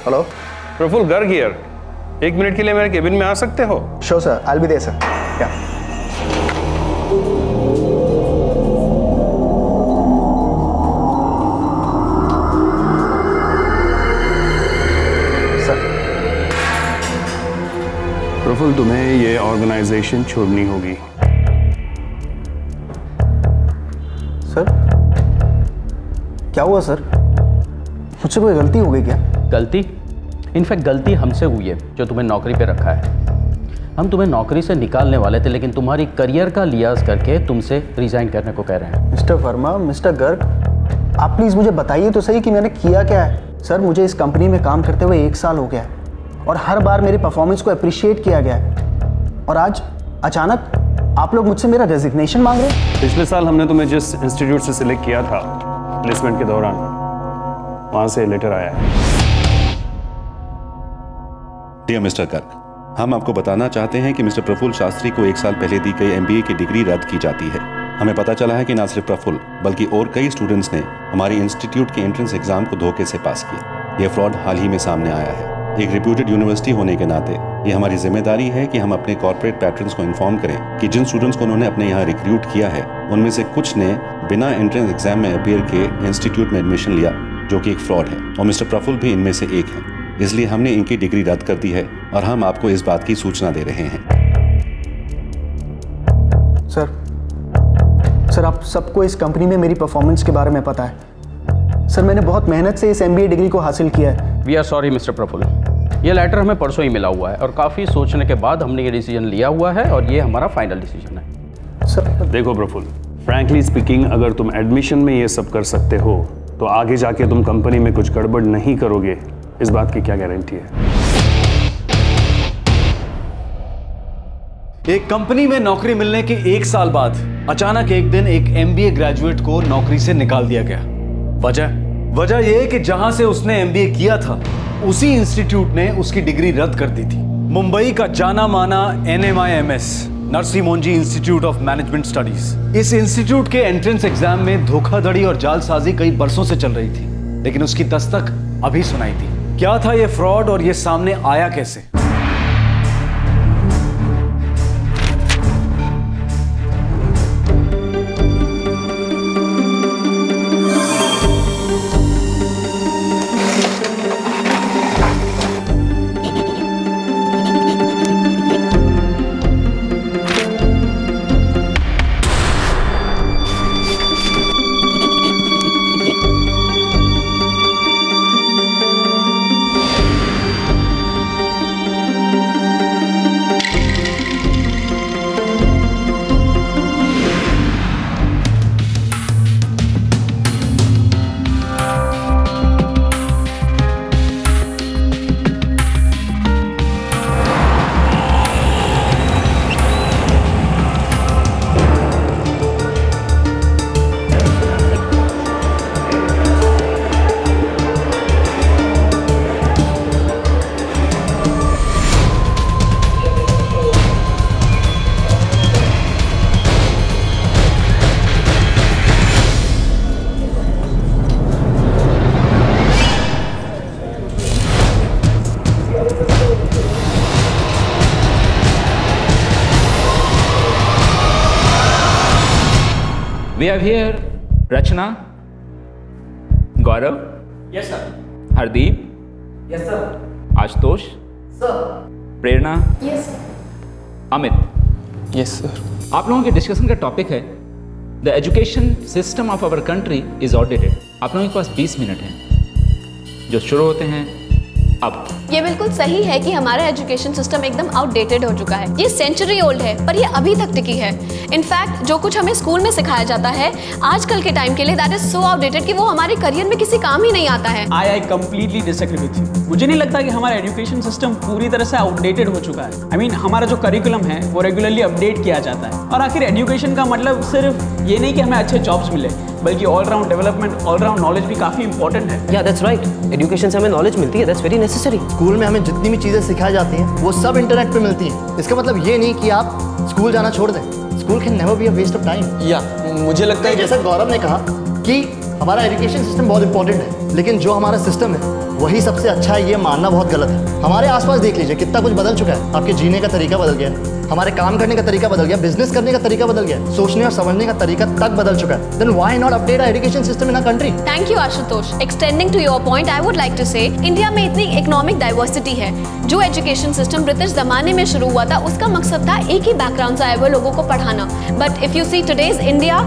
Hello Praful Garg here. 1 minute के लिए मेरे केबिन में आ सकते हो? Sure sir, I will be there sir. Yeah Praful, तुम्हें ये ऑर्गेनाइजेशन छोड़नी होगी। सर क्या हुआ सर? मुझसे कोई गलती हो गई क्या? गलती? इनफैक्ट गलती हमसे हुई है जो तुम्हें नौकरी पे रखा है। हम तुम्हें नौकरी से निकालने वाले थे, लेकिन तुम्हारी करियर का लिहाज करके तुमसे रिजाइन करने को कह रहे हैं। मिस्टर वर्मा, मिस्टर गर्ग, आप प्लीज़ मुझे बताइए तो सही कि मैंने किया क्या है। सर मुझे इस कंपनी में काम करते हुए 1 साल हो गया है और हर बार मेरे परफॉर्मेंस को अप्रिशिएट किया गया है, और आज अचानक आप लोग मुझसे मेरा रेजिग्नेशन मांग रहे हैं। पिछले साल हमने तुम्हें जिस इंस्टीट्यूट से सिलेक्ट किया था प्लेसमेंट के दौरान, वहां से लेटर आया है। डियर मिस्टर गर्ग, हम आपको बताना चाहते हैं कि मिस्टर प्रफुल्ल शास्त्री को 1 साल पहले दी गई MBA की डिग्री रद्द की जाती है। हमें पता चला है कि न सिर्फ प्रफुल्ल बल्कि और कई स्टूडेंट्स ने हमारी इंस्टीट्यूट के एंट्रेंस एग्जाम को धोखे से पास किया। यह फ्रॉड हाल ही में सामने आया है। एक रिप्यूटेड यूनिवर्सिटी होने के नाते ये हमारी जिम्मेदारी है कि हम अपने कॉर्पोरेट पैट्रन्स को इन्फॉर्म करें कि जिन स्टूडेंट्स को उन्होंने अपने यहाँ रिक्रूट किया है उनमें से कुछ ने बिना एंट्रेंस एग्जाम में अपीयर के इंस्टीट्यूट में एडमिशन लिया, जो कि एक फ्रॉड है, और मिस्टर प्रफुल्ल भी इनमें से एक हैं। इसलिए हमने इनकी डिग्री रद्द कर दी है और हम आपको इस बात की सूचना दे रहे हैं। सर आप सबको इस कंपनी में मेरी परफॉर्मेंस के बारे में पता है। सर मैंने बहुत मेहनत से इस MBA डिग्री को हासिल किया है। We are sorry mister Praful, ये लेटर हमें परसों ही मिला हुआ है और काफ़ी सोचने के बाद हमने ये डिसीजन लिया हुआ है और ये हमारा फाइनल डिसीजन है। सर देखो प्रफुल्ल, फ्रैंकली स्पीकिंग, अगर तुम एडमिशन में ये सब कर सकते हो तो आगे जाके तुम कंपनी में कुछ गड़बड़ नहीं करोगे, इस बात की क्या गारंटी है? एक कंपनी में नौकरी मिलने के 1 साल बाद अचानक एक दिन एक MBA ग्रेजुएट को नौकरी से निकाल दिया गया। वजह यह है कि जहां से उसने MBA किया था उसी इंस्टीट्यूट ने उसकी डिग्री रद्द कर दी थी। मुंबई का जाना माना NMIMS, Narsi Monjee institute of management studies. इस इंस्टीट्यूट के एंट्रेंस एग्जाम में धोखाधड़ी और जालसाजी कई बरसों से चल रही थी, लेकिन उसकी दस्तक अभी सुनाई थी। क्या था ये फ्रॉड और ये सामने आया कैसे? We have here Rachna, Gaurav. Yes, sir. Hardeep. Yes, sir. Ashutosh. Sir. Prerna. Yes, sir. Amit. Yes sir. आप लोगों के डिस्कशन का टॉपिक है the education system of our country is outdated. आप लोगों के पास 20 मिनट हैं जो शुरू होते हैं अब। ये बिल्कुल सही है कि हमारा एजुकेशन सिस्टम एकदम आउटडेटेड हो चुका है। ये सेंचुरी ओल्ड है पर ये अभी तक टिकी है। इनफैक्ट जो कुछ हमें स्कूल में सिखाया जाता है आजकल के टाइम के लिए, दैट इज सो आउटडेटेड कि वो हमारे करियर में किसी काम ही नहीं आता है। I completely disagree with you. मुझे नहीं लगता कि हमारा एजुकेशन सिस्टम पूरी तरह से आउटडेटेड हो चुका है। I mean, हमारा जो करिकुलम है वो रेगुलरली अपडेट किया जाता है। और आखिर एजुकेशन का मतलब सिर्फ ये नहीं कि हमें अच्छे जॉब्स मिले, बल्कि all round development, all round knowledge भी काफी इंपॉर्टेंट है। या दैट्स राइट, एजुकेशन से हमें नॉलेज मिलती है, दैट्स वेरी नेसेसरी। स्कूल में हमें जितनी भी चीज़ें सिखाई जाती हैं वो सब इंटरनेट पे मिलती हैं। इसका मतलब ये नहीं कि आप स्कूल जाना छोड़ दें। School can never be a waste of time. या मुझे लगता है जैसा गौरव ने कहा कि हमारा एजुकेशन सिस्टम बहुत इंपॉर्टेंट है, लेकिन जो हमारा सिस्टम है वही सबसे अच्छा है, ये मानना बहुत गलत है। हमारे आसपास देख लीजिए कितना कुछ बदल चुका है। आपके जीने का तरीका बदल गया, हमारे काम करने का तरीका बदल गया, बिजनेस करने का तरीका बदल गया, सोचने और समझने का तरीका तक बदल चुका है। Then why not update our education system in our country? Thank you Ashutosh. Extending to your point, I would like to say India में इतनी इकोनॉमिक डाइवर्सिटी है। जो एजुकेशन सिस्टम ब्रिटिश जमाने में शुरू हुआ था उसका मकसद था एक ही बैकग्राउंड से आए हुए लोगों को पढ़ाना। But if you see today's India,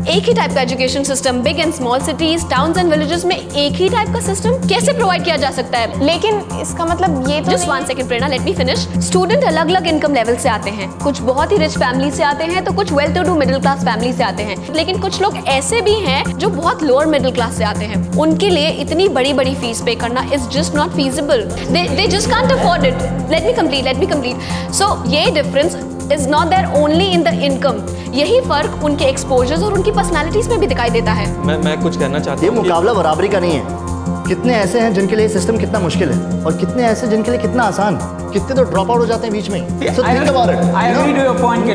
एक ही टाइप का education system, big and small cities, towns and villages में एक ही टाइप का सिस्टम कैसे प्रोवाइड किया जा सकता है? लेकिन इसका मतलब ये तो just one second Prerna, let me finish. Student अलग अलग इनकम लेवल से आते हैं, कुछ बहुत ही रिच फैमिली से आते हैं तो कुछ well to do middle class family से आते हैं, लेकिन कुछ लोग ऐसे भी हैं जो बहुत लोअर मिडिल क्लास से आते हैं। उनके लिए इतनी बड़ी बड़ी फीस पे करना is just not feasible, they just can't afford it. Let me complete. So ये difference is not there only in the income, यही फर्क उनके एक्सपोजर्स और उनकी पर्सनालिटीज में भी दिखाई देता है। मैं कुछ कहना चाहती हूँ। ये मुकाबला बराबरी का नहीं है। कितने ऐसे हैं जिनके लिए सिस्टम कितना मुश्किल है और कितने ऐसे जिनके लिए कितना आसान। कितने तो ड्रॉप आउट हो जाते हैं बीच में। So think about it. I agree to your point कि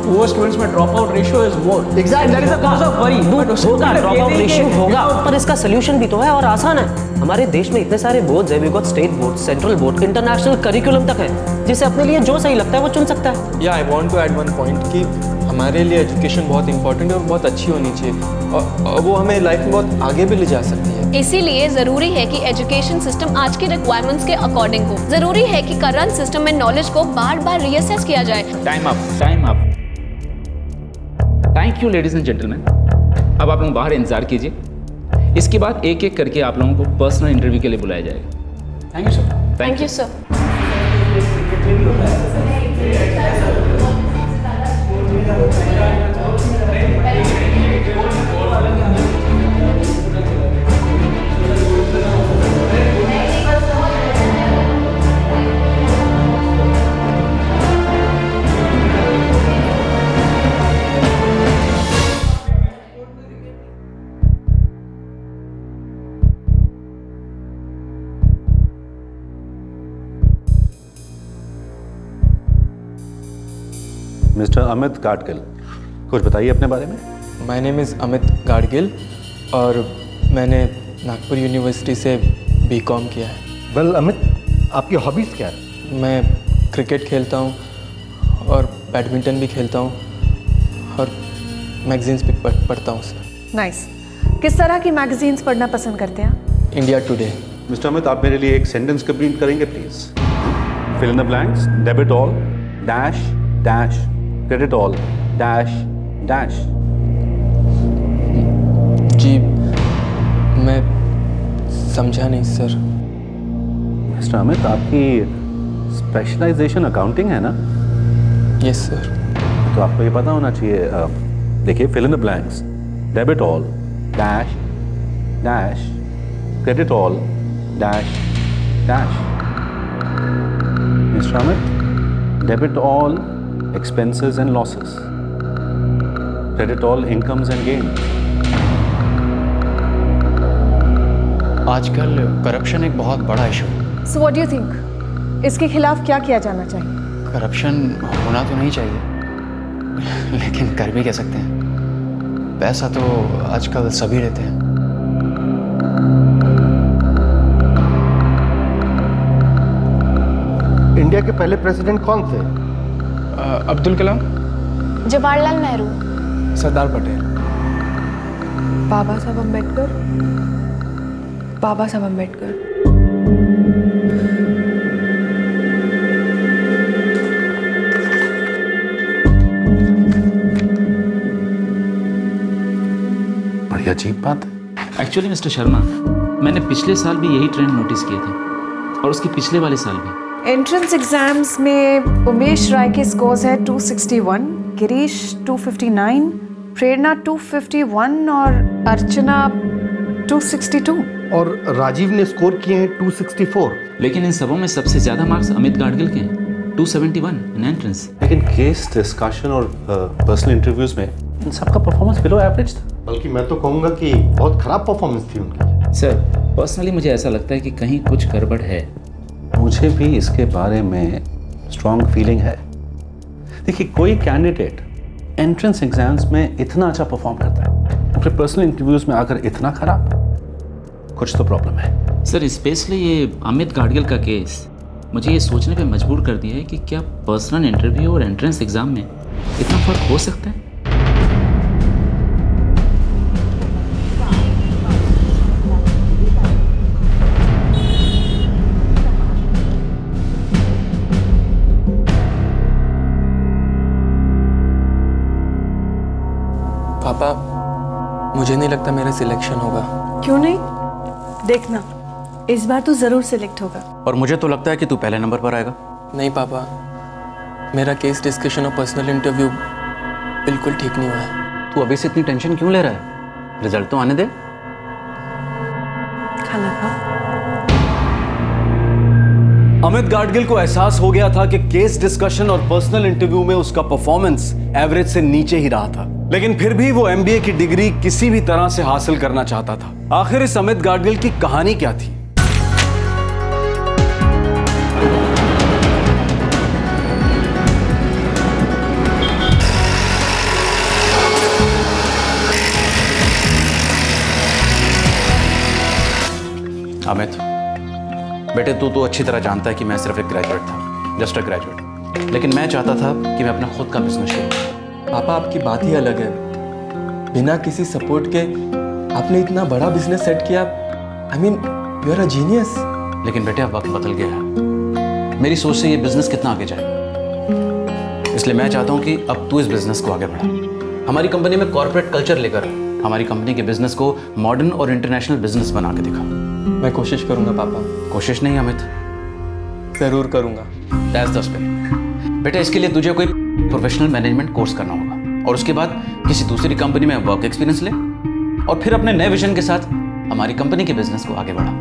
poor students में drop out ratio is more. Exactly. That is a cause of worry. होगा, ड्रॉप आउट रेशियो होगा, पर इसका सोल्यूशन भी तो है और आसान है। हमारे देश में इतने सारे बोर्ड्स है, we got state board, central board, international curriculum तक है, जिसे अपने लिए जो सही लगता है वो चुन सकता है। Yeah I want to add one point कि हमारे लिए एजुकेशन बहुत इंपॉर्टेंट है और बहुत अच्छी होनी चाहिए और वो हमें लाइफ में बहुत आगे भी ले जा सकती है। इसीलिए जरूरी है कि एजुकेशन सिस्टम आज के रिक्वायरमेंट्स के अकॉर्डिंग हो। जरूरी है कि करंट सिस्टम में नॉलेज को बार बार रीअसेस किया जाए। Time up. Thank you ladies and gentleman. अब आप लोग बाहर इंतजार कीजिए, इसके बाद एक एक करके आप लोगों को पर्सनल इंटरव्यू के लिए बुलाया जाएगा। Thank you sir. Thank you sir. Mister Amit Gadgil, कुछ बताइए अपने बारे में। My name is Amit Gadgil और मैंने नागपुर यूनिवर्सिटी से बीकॉम किया है। वेल अमित, आपकी हॉबीज़ क्या है? मैं क्रिकेट खेलता हूँ और बैडमिंटन भी खेलता हूँ और मैगजीन्स भी पढ़ता हूँ सर। नाइस। किस तरह की मैगजीन्स पढ़ना पसंद करते हैं? India today. मिस्टर अमित, आप मेरे लिए एक सेंटेंस कंप्लीट करेंगे please? Fill in the blanks, debit all, dash dash, credit all, dash dash. जी मैं समझा नहीं सर। मिस्टर अमित, आपकी स्पेशलाइजेशन अकाउंटिंग है ना? Yes sir. तो आपको ये पता होना चाहिए। देखिए, fill in the blanks, debit all, dash dash, credit all, dash dash. Mister Amit, debit all expenses and losses, credit all incomes and gains. आजकल करप्शन एक बहुत बड़ा इशू है। So what do you think? इसके खिलाफ क्या किया जाना चाहिए? करप्शन होना तो नहीं चाहिए, लेकिन कर भी कह सकते हैं। पैसा तो आजकल सभी लेते हैं। इंडिया के पहले प्रेसिडेंट कौन थे? अब्दुल कलाम, जवाहरलाल नेहरू, सरदार पटेल, बाबा साहब अम्बेडकर। बड़ी अजीब बात है। एक्चुअली मिस्टर शर्मा, मैंने पिछले साल भी यही ट्रेंड नोटिस किए थे और उसके पिछले वाले साल भी। एंट्रेंस एग्जाम्स में उमेश राय के स्कोर्स है 261, गिरीश 259, प्रेरणा 251 और अर्चना 262 और राजीव ने स्कोर किए हैं 264। लेकिन इन सबों में सबसे ज्यादा मार्क्स अमित गाडगिल के हैं, 271 इन एंट्रेंस। लेकिन केस डिस्कशन और पर्सनल इंटरव्यूज में इन सबका परफॉर्मेंस बिलो एवरेज था। बल्कि मैं तो कहूँगा कि बहुत खराब परफॉर्मेंस थी उनकी। सर, पर्सनली मुझे ऐसा लगता है कि कहीं कुछ गड़बड़ है। मुझे भी इसके बारे में स्ट्रॉन्ग फीलिंग है। देखिए, कोई कैंडिडेट एंट्रेंस एग्जाम्स में इतना अच्छा परफॉर्म करता है, फिर पर्सनल इंटरव्यूज में आकर इतना खराब, कुछ तो प्रॉब्लम है। सर स्पेशली ये अमित गाडगिल का केस मुझे ये सोचने पे मजबूर कर दिया है कि क्या पर्सनल इंटरव्यू और एंट्रेंस एग्जाम में इतना फर्क हो सकता है। पापा, मुझे नहीं लगता मेरा सिलेक्शन होगा। क्यों नहीं? देखना, इस बार तू जरूर सिलेक्ट होगा। और मुझे तो लगता है कि तू पहले नंबर पर आएगा। नहीं पापा, मेरा केस डिस्कशन और पर्सनल इंटरव्यू बिल्कुल ठीक नहीं हुआ है। तू अभी से इतनी टेंशन क्यों ले रहा है? रिजल्ट तो आने दे। खाना खा। अमित गाडगिल को एहसास हो गया था कि केस डिस्कशन और पर्सनल इंटरव्यू में उसका परफॉर्मेंस एवरेज से नीचे ही रहा था, लेकिन फिर भी वो एमबीए की डिग्री किसी भी तरह से हासिल करना चाहता था। आखिर इस अमित गाडगिल की कहानी क्या थी? अमित बेटे, तू तो अच्छी तरह जानता है कि मैं सिर्फ एक ग्रेजुएट था, जस्ट अ ग्रेजुएट। लेकिन मैं चाहता था कि मैं अपना खुद का बिजनेस शुरू। पापा, आपकी बात ही अलग है। बिना किसी सपोर्ट के आपने इतना बड़ा बिजनेस सेट किया। I mean, you are a genius. लेकिन बेटे, अब वक्त बदल गया है। मेरी सोच से ये बिजनेस कितना आगे जाए, इसलिए मैं चाहता हूँ कि अब तू इस बिजनेस को आगे बढ़ा। हमारी कंपनी में कॉर्पोरेट कल्चर लेकर हमारी कंपनी के बिजनेस को मॉडर्न और इंटरनेशनल बिजनेस बना के दिखा। मैं कोशिश करूंगा पापा। कोशिश नहीं अमित, जरूर करूंगा। That's the spirit. बेटा, इसके लिए तुझे कोई प्रोफेशनल मैनेजमेंट कोर्स करना होगा और उसके बाद किसी दूसरी कंपनी में वर्क एक्सपीरियंस ले और फिर अपने नए विजन के साथ हमारी कंपनी के बिजनेस को आगे बढ़ा।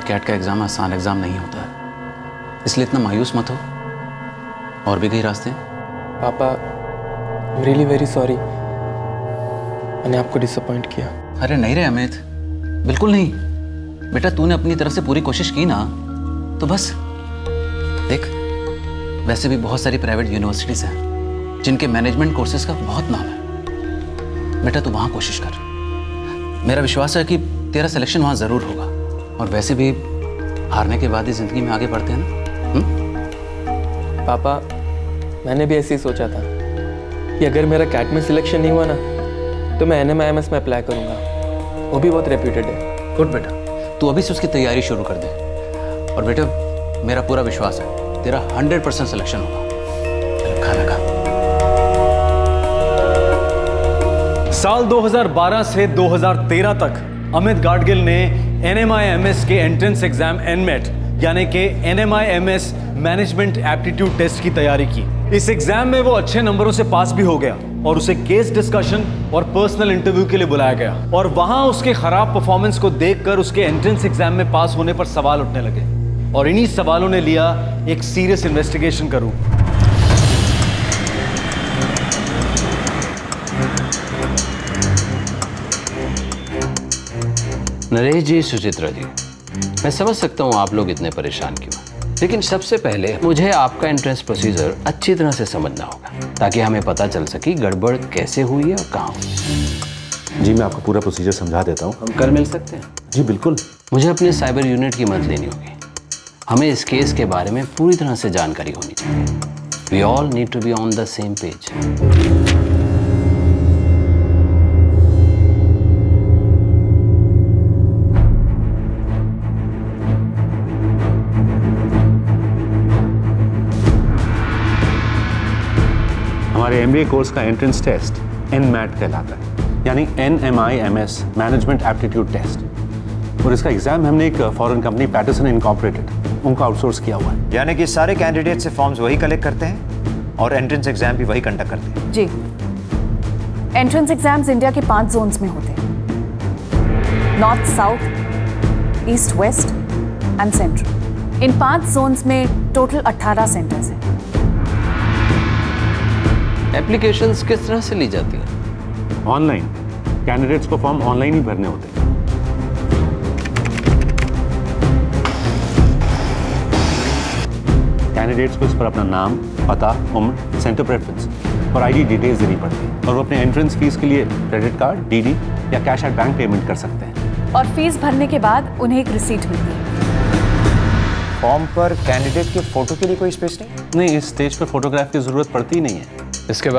कैट का एग्जाम आसान एग्जाम नहीं होता है, इसलिए इतना मायूस मत हो। और भी कई रास्ते हैं। पापा, रियली वेरी सॉरी, मैंने आपको डिसअपॉइंट किया। अरे नहीं रे अमित, बिल्कुल नहीं। बेटा, तूने अपनी तरफ से पूरी कोशिश की ना, तो बस देख, वैसे भी बहुत सारी प्राइवेट यूनिवर्सिटीज हैं जिनके मैनेजमेंट कोर्सेज का बहुत नाम है। बेटा, तू वहाँ कोशिश कर। मेरा विश्वास है कि तेरा सिलेक्शन वहाँ ज़रूर होगा। और वैसे भी हारने के बाद ही जिंदगी में आगे बढ़ते हैं ना। पापा, मैंने भी ऐसे ही सोचा था कि अगर मेरा कैट में सिलेक्शन नहीं हुआ ना, तो मैं NMIMS में अप्लाई करूंगा। वो भी बहुत रेप्यूटेड है। गुड बेटा, तू अभी से उसकी तैयारी शुरू कर दे। और बेटा, मेरा पूरा विश्वास है तेरा 100% सिलेक्शन होगा। खाना खा। साल 2012 से 2013 तक अमित गाडगिल ने NMIMS के एंट्रेंस एग्जाम NMET यानी कि NMIMS मैनेजमेंट एप्टीट्यूड टेस्ट की तैयारी की। इस एग्जाम में वो अच्छे नंबरों से पास भी हो गया और उसे केस डिस्कशन और पर्सनल इंटरव्यू के लिए बुलाया गया। और वहां उसके खराब परफॉर्मेंस को देखकर उसके एंट्रेंस एग्जाम में पास होने पर सवाल उठने लगे और इन्हीं सवालों ने लिया एक सीरियस इन्वेस्टिगेशन का रूप। नरेश जी, सुचित्रा जी, मैं समझ सकता हूँ आप लोग इतने परेशान क्यों, लेकिन सबसे पहले मुझे आपका एंट्रेंस प्रोसीजर अच्छी तरह से समझना होगा ताकि हमें पता चल सके गड़बड़ कैसे हुई है और कहाँ हुई। जी, मैं आपको पूरा प्रोसीजर समझा देता हूँ। हम कल मिल सकते हैं? जी बिल्कुल। मुझे अपने साइबर यूनिट की मदद लेनी होगी। हमें इस केस के बारे में पूरी तरह से जानकारी होनी चाहिए। We all need to be on the same page. हमारे MBA कोर्स का एंट्रेंस टेस्ट NMAT कहलाता है, यानी NMIMS मैनेजमेंट एप्टीट्यूड टेस्ट। और इसका एग्जाम हमने एक फॉरेन कंपनी पैटरसन इनकॉर्पोरेटेड उनको आउटसोर्स किया हुआ है। यानी कि सारे कैंडिडेट से फॉर्म्स वही कलेक्ट करते हैं और एंट्रेंस एग्जाम भी वही कंडक्ट करते हैं? जी, एंट्रेंस एग्जाम्स इंडिया के 5 जोन्स में होते हैं, north, south, east, west and central. इन 5 जोन्स में टोटल 18 सेंटर्स हैं। एप्लीकेशंस किस तरह से ली जाती हैं? ऑनलाइन। कैंडिडेट्स को फॉर्म ऑनलाइन ही भरने होते हैं। कैंडिडेट्स को इस पर अपना नाम, पता, उम्र, सेंटर प्रेफरेंस और आईडी डिटेल्स देनी पड़ती है और वो अपने एंट्रेंस फीस के लिए क्रेडिट कार्ड, डीडी या कैश एट बैंक पेमेंट कर सकते हैं। और फीस भरने के बाद उन्हें एक रिसीट मिलती है। फॉर्म पर कैंडिडेट के फोटो के लिए कोई स्पेस नहीं? इस स्टेज पर फोटोग्राफ की जरूरत पड़ती नहीं है। इसके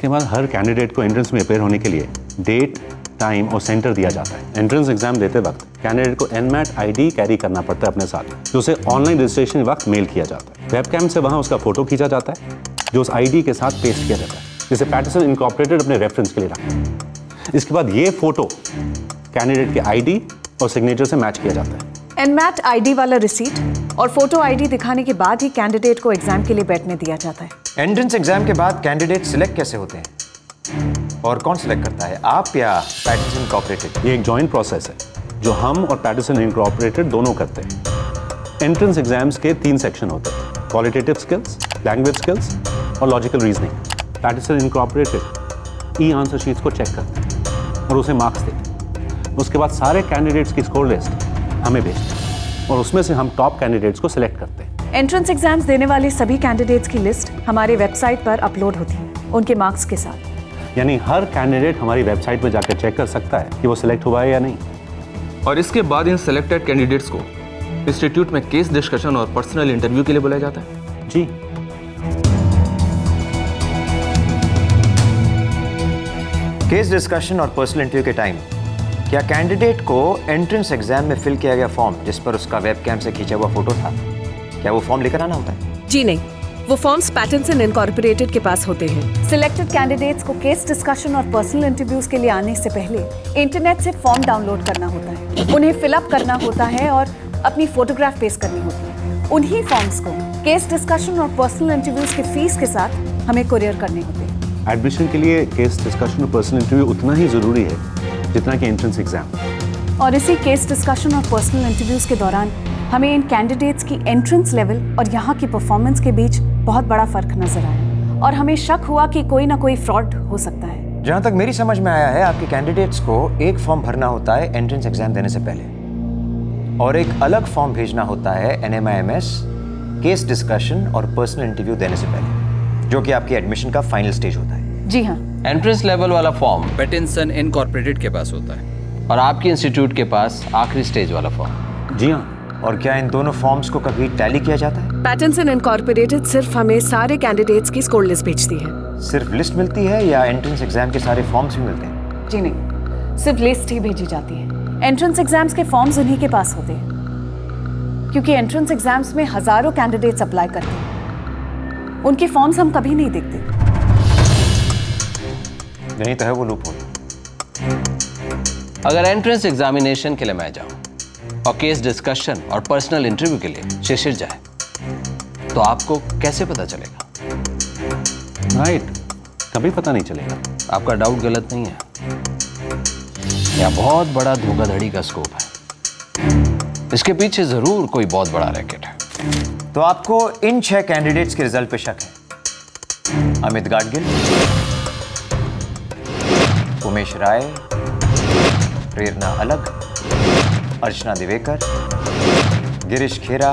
बाद हर कैंडिडेट को एंट्रेंस में अपेयर होने के लिए डेट, टाइम और सेंटर दिया जाता है। एंट्रेंस एग्जाम देते वक्त कैंडिडेट को एनमैट आईडी कैरी करना पड़ता है अपने साथ, जो उसे ऑनलाइन रजिस्ट्रेशन के वक्त मेल किया जाता है। वेबकैम से वहां उसका फोटो खींचा जाता है, जो उस आईडी के साथ पेस्ट किया जाता है, जिसे पैटरसन इनकॉर्पोरेटेड अपने रेफरेंस के लिए रखता है। इसके बाद ये फोटो कैंडिडेट के आईडी और सिग्नेचर से मैच किया जाता है। एनमैट आईडी वाला रिसीट और फोटो आईडी दिखाने के बाद ही कैंडिडेट को एग्जाम के लिए बैठने दिया जाता है। एंट्रेंस एग्जाम के बाद कैंडिडेट सिलेक्ट कैसे होते हैं और कौन सिलेक्ट करता है, आप या पैटरसन इनकॉर्पोरेटेड? ये एक जॉइंट प्रोसेस है जो हम और पैटरसन इनकॉर्पोरेटेड दोनों करते हैं। एंट्रेंस एग्जाम्स के 3 सेक्शन होते हैं, क्वालिटेटिव स्किल्स, लैंग्वेज स्किल्स और logical reasoning. Patterson incorporated e answer sheets को चेक करते हैं और उसे मार्क्स देते हैं। उसके बाद सारे कैंडिडेट्स की स्कोर लिस्ट हमें भेजते हैं और उसमें से हम टॉप कैंडिडेट्स को सिलेक्ट करते हैं। एंट्रेंस एग्जाम्स देने वाले सभी कैंडिडेट्स की लिस्ट हमारे वेबसाइट पर अपलोड होती है उनके मार्क्स के साथ। यानी हर कैंडिडेट हमारी वेबसाइट पर जाकर चेक कर सकता है कि वो सिलेक्ट हुआ है या नहीं। और इसके बाद इन सिलेक्टेड कैंडिडेट्स को इंस्टीट्यूट में केस डिस्कशन और पर्सनल इंटरव्यू के लिए बुलाया जाता है? जी। केस डिस्कशन और पर्सनल इंटरव्यू के टाइम क्या कैंडिडेट को एंट्रेंस एग्जाम में फिल किया गया फॉर्म जिस पर उसका वेबकैम से खींचा हुआ फोटो था, क्या वो फॉर्म लेकर आना होता है? जी नहीं, वो फॉर्म्स पैटरसन इनकॉर्पोरेटेड के पास होते हैं। सिलेक्टेड कैंडिडेट्स को केस डिस्कशन और पर्सनल इंटरव्यूज के लिए आने से पहले इंटरनेट से फॉर्म डाउनलोड करना होता है, उन्हें फिलअप करना होता है और अपनी फोटोग्राफ पेस्ट करनी होती है। उन्हीं फॉर्म्स को केस डिस्कशन और पर्सनल इंटरव्यूज के फीस के साथ हमें कुरियर करने होते हैं। एडमिशन के लिए केस डिस्कशन और पर्सनल इंटरव्यू उतना ही जरूरी है जितना कि एंट्रेंस एग्जाम। और इसी केस डिस्कशन और पर्सनल इंटरव्यूज के दौरान हमें इन कैंडिडेट्स की एंट्रेंस लेवल और यहाँ की परफॉर्मेंस के बीच बहुत बड़ा फर्क नजर आया और हमें शक हुआ कि कोई ना कोई फ्रॉड हो सकता है। जहाँ तक मेरी समझ में आया है, आपके कैंडिडेट्स को एक फॉर्म भरना होता है एंट्रेंस एग्जाम देने से पहले और एक अलग फॉर्म भेजना होता है NMIMS केस डिस्कशन और पर्सनल इंटरव्यू देने से पहले, जो कि आपकी एडमिशन का फाइनल स्टेज होता है। जी हाँ। एंट्रेंस लेवल वाला फॉर्म पैटरसन इनकॉर्पोरेटेड के पास होता है और आपके इंस्टीट्यूट के पास आखिरी स्टेज वाला फॉर्म। जी हाँ। और क्या इन दोनों फॉर्म्स को कभी टैली किया जाता है? पैटरसन इनकॉर्पोरेटेड सिर्फ हमें सारे कैंडिडेट्स की स्कोर लिस्ट भेजती है। सिर्फ लिस्ट मिलती है या एंट्रेंस एग्जाम के सारे फॉर्म्स भी मिलते हैं? जी नहीं, सिर्फ लिस्ट ही भेजी जाती है। एंट्रेंस एग्जाम्स के फॉर्म्स उन्हीं के पास होते हैं क्योंकि एंट्रेंस एग्जाम्स में हजारों कैंडिडेट्स अप्लाई करते हैं, उनके फॉर्म्स हम कभी नहीं देखते। नहीं तो है वो लूप होल। अगर एंट्रेंस एग्जामिनेशन के लिए मैं जाऊं और केस डिस्कशन और पर्सनल इंटरव्यू के लिए शिशिर जाए तो आपको कैसे पता चलेगा? राइट, कभी पता नहीं चलेगा। आपका डाउट गलत नहीं है, यह बहुत बड़ा धोखाधड़ी का स्कोप है। इसके पीछे जरूर कोई बहुत बड़ा रैकेट है। तो आपको इन 6 कैंडिडेट्स के रिजल्ट पे शक है? अमित गाडगिल, उमेश राय, प्रेरणा अलग, अर्चना दिवेकर, गिरीश खेरा,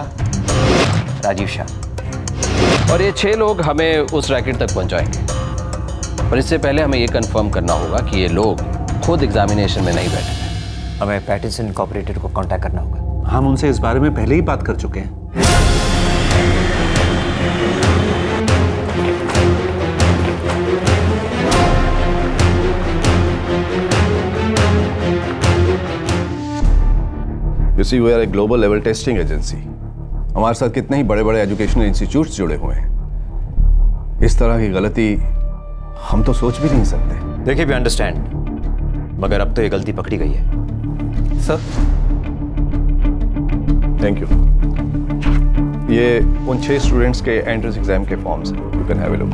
राजीव शाह। और ये 6 लोग हमें उस रैकेट तक पहुंचाएंगे, पर इससे पहले हमें ये कंफर्म करना होगा कि ये लोग खुद एग्जामिनेशन में नहीं बैठे। हमें पैटरसन इनकॉर्पोरेटेड को कांटेक्ट करना होगा। हम उनसे इस बारे में पहले ही बात कर चुके हैं। You see, we are a global level testing agency. हमारे साथ कितने ही बड़े बड़े एजुकेशनल इंस्टीट्यूट्स जुड़े हुए हैं। इस तरह की गलती हम तो सोच भी नहीं सकते। देखिए, भी अंडरस्टैंड, मगर अब तो ये गलती पकड़ी गई है। Sir, thank you. ये उन 6 स्टूडेंट्स के एंट्रेंस एग्जाम के फॉर्म्स हैं। You can have a look.